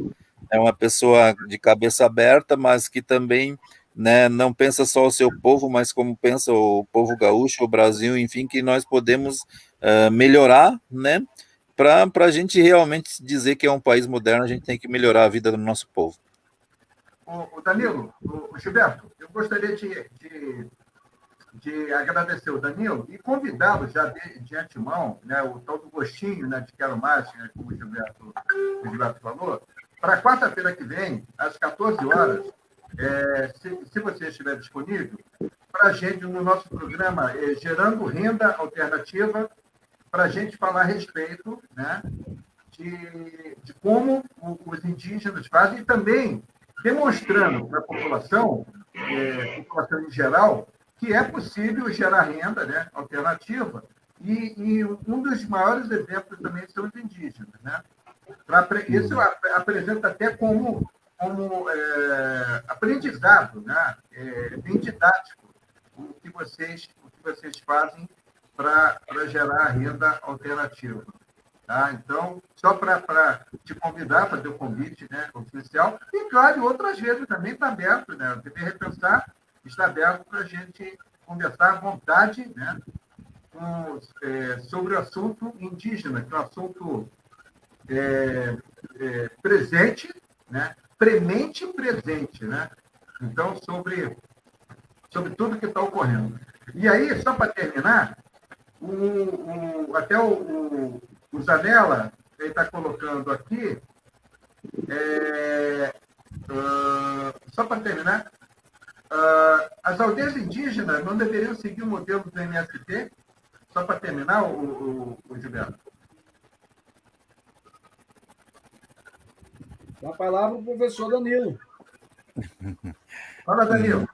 É uma pessoa de cabeça aberta, mas que também, né, não pensa só o seu povo, mas como pensa o povo gaúcho, o Brasil, enfim, que nós podemos melhorar, né? Para a gente realmente dizer que é um país moderno, a gente tem que melhorar a vida do nosso povo. O Danilo, o Gilberto, eu gostaria de agradecer o Danilo e convidá-lo já de antemão, né, o tal do gostinho, né, de quero mais, né, como o Gilberto falou, para quarta-feira que vem, às 14 horas, se você estiver disponível, para a gente, no nosso programa Gerando Renda Alternativa, para a gente falar a respeito, né, de como os indígenas fazem, e também demonstrando para a população em geral, que é possível gerar renda, né, alternativa, e um dos maiores exemplos também são os indígenas, né? Isso apresenta até como aprendizado, né? Bem didático, o que vocês fazem para gerar renda alternativa. Tá? Então, só para te convidar, fazer o convite, né, oficial, e, claro, outras vezes também está aberto, né? O TV Repensar está aberto para a gente conversar à vontade, né, sobre o assunto indígena, que é um assunto presente, né, premente e presente, né? Então, sobre tudo que está ocorrendo. E aí, só para terminar, até o Zanella está colocando aqui, só para terminar, as aldeias indígenas não deveriam seguir o modelo do MST, só para terminar, o Gilberto. Com a palavra o professor Danilo. Fala, Danilo.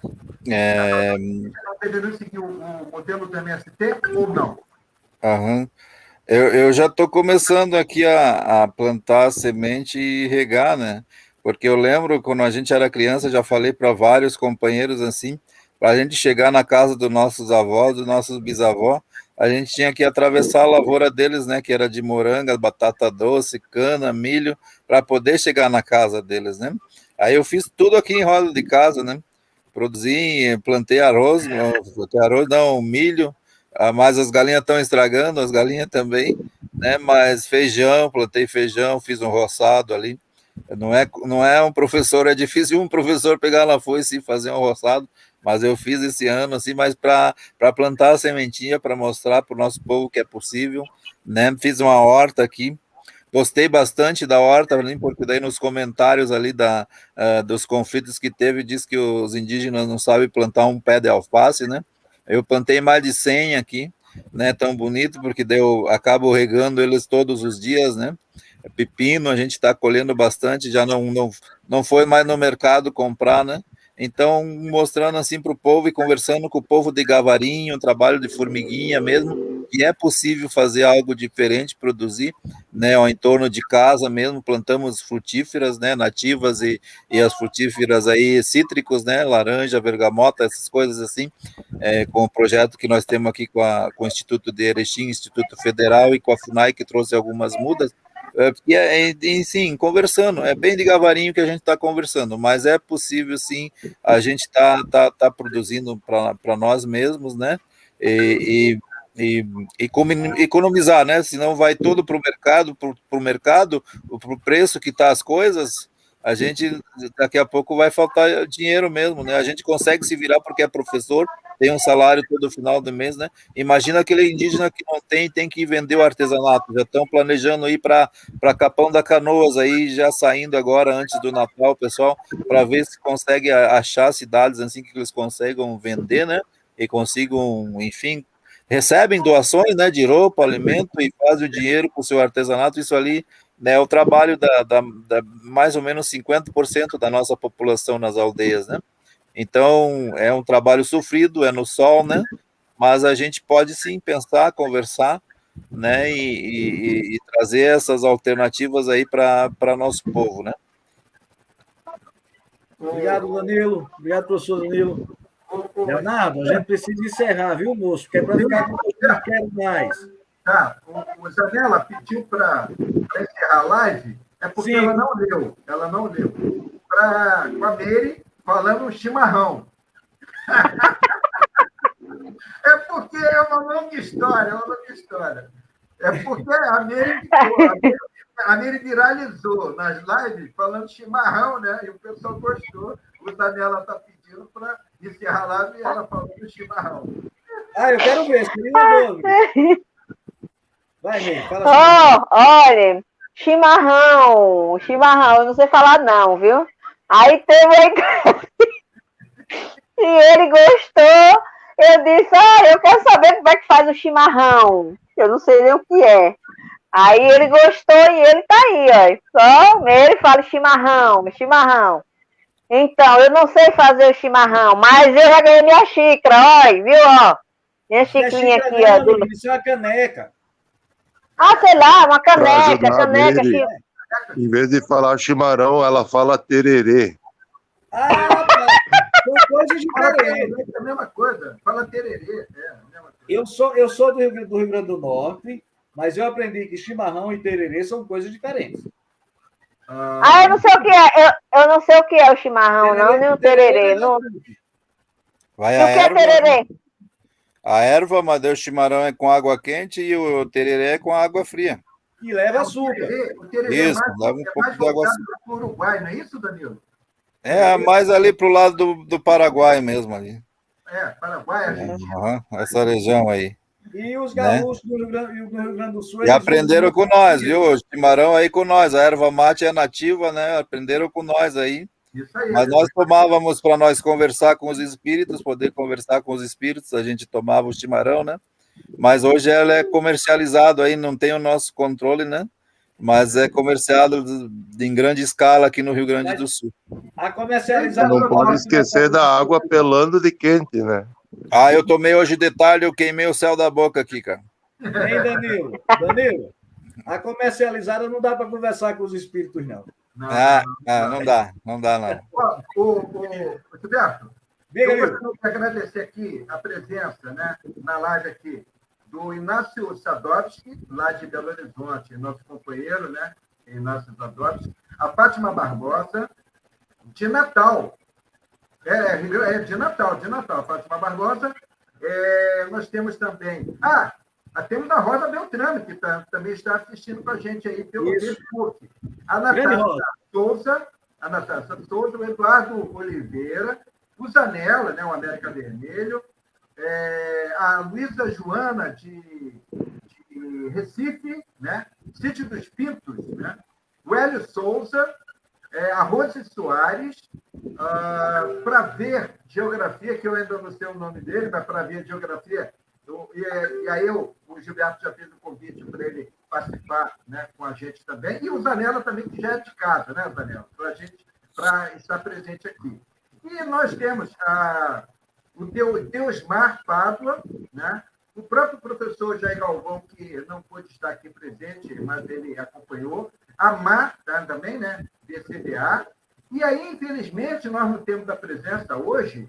Não deveriam seguir o modelo do MST ou não? Uhum. Eu já estou começando aqui a plantar a semente e regar, né? Porque eu lembro, quando a gente era criança, já falei para vários companheiros assim, para a gente chegar na casa dos nossos avós, dos nossos bisavós, a gente tinha que atravessar a lavoura deles, né? Que era de moranga, batata doce, cana, milho, para poder chegar na casa deles, né? Aí eu fiz tudo aqui em roda de casa, né? Produzi, plantei arroz, não, milho, mas as galinhas estão estragando, as galinhas também, né? Mas feijão, plantei feijão, fiz um roçado ali. Não é um professor, é difícil um professor pegar na foice e fazer um roçado, mas eu fiz esse ano, assim, mas para plantar a sementinha, para mostrar para o nosso povo que é possível, né? Fiz uma horta aqui. Gostei bastante da horta, porque daí nos comentários ali dos conflitos que teve, diz que os indígenas não sabem plantar um pé de alface, né? Eu plantei mais de 100 aqui, né? Tão bonito, porque acabo regando eles todos os dias, né? Pepino, a gente está colhendo bastante, já não foi mais no mercado comprar, né? Então, mostrando assim para o povo e conversando com o povo de Gavarinho, um trabalho de formiguinha mesmo, que é possível fazer algo diferente, produzir, né, ao entorno de casa mesmo, plantamos frutíferas, né, nativas e as frutíferas aí cítricos, né, laranja, bergamota, essas coisas assim, com o projeto que nós temos aqui com o Instituto de Erechim, Instituto Federal e com a FUNAI, que trouxe algumas mudas, sim, conversando, é bem de Gavarinho que a gente está conversando, mas é possível sim, a gente tá produzindo para nós mesmos, né? E economizar, né? Senão vai todo para o mercado, para o preço que tá as coisas, a gente daqui a pouco vai faltar dinheiro mesmo, né? A gente consegue se virar porque é professor, tem um salário todo final do mês, né? Imagina aquele indígena que não tem que vender o artesanato, já estão planejando ir para Capão da Canoas aí, já saindo agora antes do Natal, pessoal, para ver se consegue achar cidades assim que eles consigam vender, né? E consigam, enfim, recebem doações, né, de roupa, alimento e fazem o dinheiro com o seu artesanato. Isso ali, né, é o trabalho da mais ou menos 50% da nossa população nas aldeias, né? Então, é um trabalho sofrido, é no sol, né? Mas a gente pode sim pensar, conversar, né? E trazer essas alternativas aí para nosso povo, né? Obrigado, Danilo. Obrigado, professor Danilo. Leonardo, a gente precisa encerrar, viu, moço? Porque é para ficar com você, não quero mais. Tá, o Zanella pediu para encerrar a live, é porque Sim. ela não leu. Com a Meire falando um chimarrão. É porque é uma longa história, É porque a Meire viralizou nas lives falando chimarrão, né? E o pessoal gostou. O Zanella está pedindo para encerrar a live e ela falando chimarrão. Eu quero ver, seria dobro. Vai, Meire, fala assim. Olha, chimarrão, eu não sei falar não, viu? Aí teve e ele gostou, eu disse, eu quero saber como é que faz o chimarrão, eu não sei nem o que é. Aí ele gostou e ele tá aí, ó, só ele fala chimarrão. Então, eu não sei fazer o chimarrão, mas eu já ganhei minha xícara, olha, viu, ó, minha xicrinha aqui, ó. Isso é uma caneca. Sei lá, uma caneca, Em vez de falar chimarrão, ela fala tererê. São coisas diferentes. É a mesma coisa, fala tererê. Eu sou do Rio Grande do Norte, mas eu aprendi que chimarrão e tererê são coisas diferentes. Eu não sei o que é. Eu não sei o que é o chimarrão, tererê, não, nem o tererê. Não. Vai e o que é tererê? A erva, mas o chimarrão é com água quente e o tererê é com água fria. E leva açúcar. O tererê isso, leva um pouco de água açúcar. Para o Uruguai, não é isso, Danilo? Mais ali para o lado do Paraguai mesmo ali. Paraguai. Essa região aí. E os gaúchos do Rio Grande do Sul... E aprenderam com nós, viu? O chimarrão aí com nós. A erva mate é nativa, né? Aprenderam com nós aí. Isso aí. Mas nós tomávamos para nós conversar com os espíritos, poder conversar com os espíritos, a gente tomava o chimarrão, né? Mas hoje ela é comercializado aí, não tem o nosso controle, né? Mas é comerciado em grande escala aqui no Rio Grande do Sul. A comercializada... Não pode esquecer da água pelando de quente, né? Eu tomei hoje de tarde, eu queimei o céu da boca aqui, cara. Hein, Danilo? Danilo, a comercializada não dá para conversar com os espíritos, não. Não dá, não. Roberto, eu gostaria de agradecer aqui a presença, né, na live aqui, do Inácio Sadovski, lá de Belo Horizonte, nosso companheiro, né, Inácio Sadovski, a Fátima Barbosa, de Natal. De Natal, a Fátima Barbosa. Nós temos também... temos a Rosa Beltrame, que também está assistindo com a gente aí pelo Facebook. A Natácia Souza, o Eduardo Oliveira, o Zanella, né, o América Vermelho, a Luísa Joana, de Recife, né, Sítio dos Pintos, né, o Hélio Souza, a Rose Soares, para ver geografia, que eu ainda não sei o nome dele, mas para ver geografia. E aí o Gilberto já fez o convite para ele participar, né, com a gente também. E o Zanella também, que já é de casa, né, Zanella? Para estar presente aqui. E nós temos o Deusmar Pádua, né? O próprio professor Jair Galvão, que não pôde estar aqui presente, mas ele acompanhou. A Mar, também, né? BCDA. E aí, infelizmente, nós não temos a presença hoje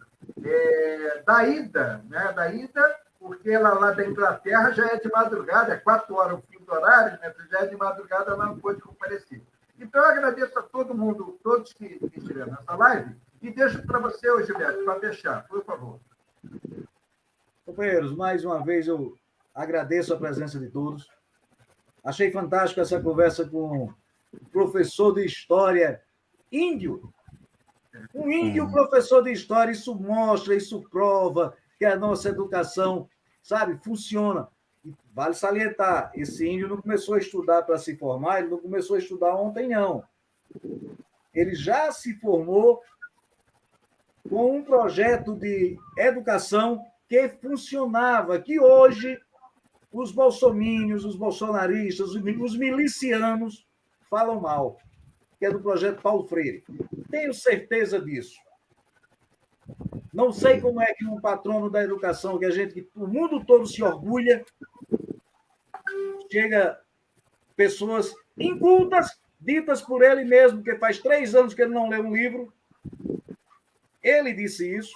da Ida, né? Da Ida, porque ela lá da Inglaterra já é de madrugada, é 4 horas o fim do horário, né? Já é de madrugada, ela não pôde comparecer. Então, eu agradeço a todo mundo, todos que estiveram nessa live, e deixo para você, Gilberto, para fechar, por favor. Companheiros, mais uma vez eu agradeço a presença de todos. Achei fantástico essa conversa com o professor de História índio. Um índio professor de História, isso mostra, isso prova que a nossa educação, sabe, funciona. E vale salientar, esse índio não começou a estudar para se formar, ele não começou a estudar ontem, não. Ele já se formou com um projeto de educação que funcionava, que hoje os bolsomínios, os bolsonaristas, os milicianos falam mal, que é do projeto Paulo Freire. Tenho certeza disso. Não sei como é que um patrono da educação, que o mundo todo se orgulha, chega pessoas incultas, ditas por ele mesmo, que faz 3 anos que ele não lê um livro. Ele disse isso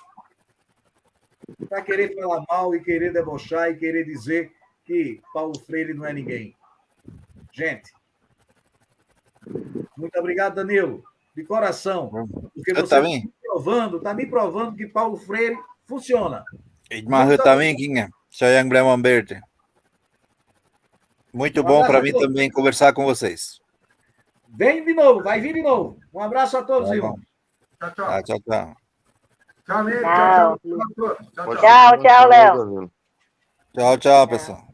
para querer falar mal e querer debochar e querer dizer que Paulo Freire não é ninguém. Gente, muito obrigado, Danilo, de coração, porque você está me provando que Paulo Freire funciona. Mas eu também, Kinha. Sayang Brahman Berte. Muito bom para mim também conversar com vocês. Vem de novo, vai vir de novo. Um abraço a todos, irmãos. Tchau, tchau. Tchau, tchau. Tchau, Tchau, tchau. Léo. Tchau, tchau, pessoal.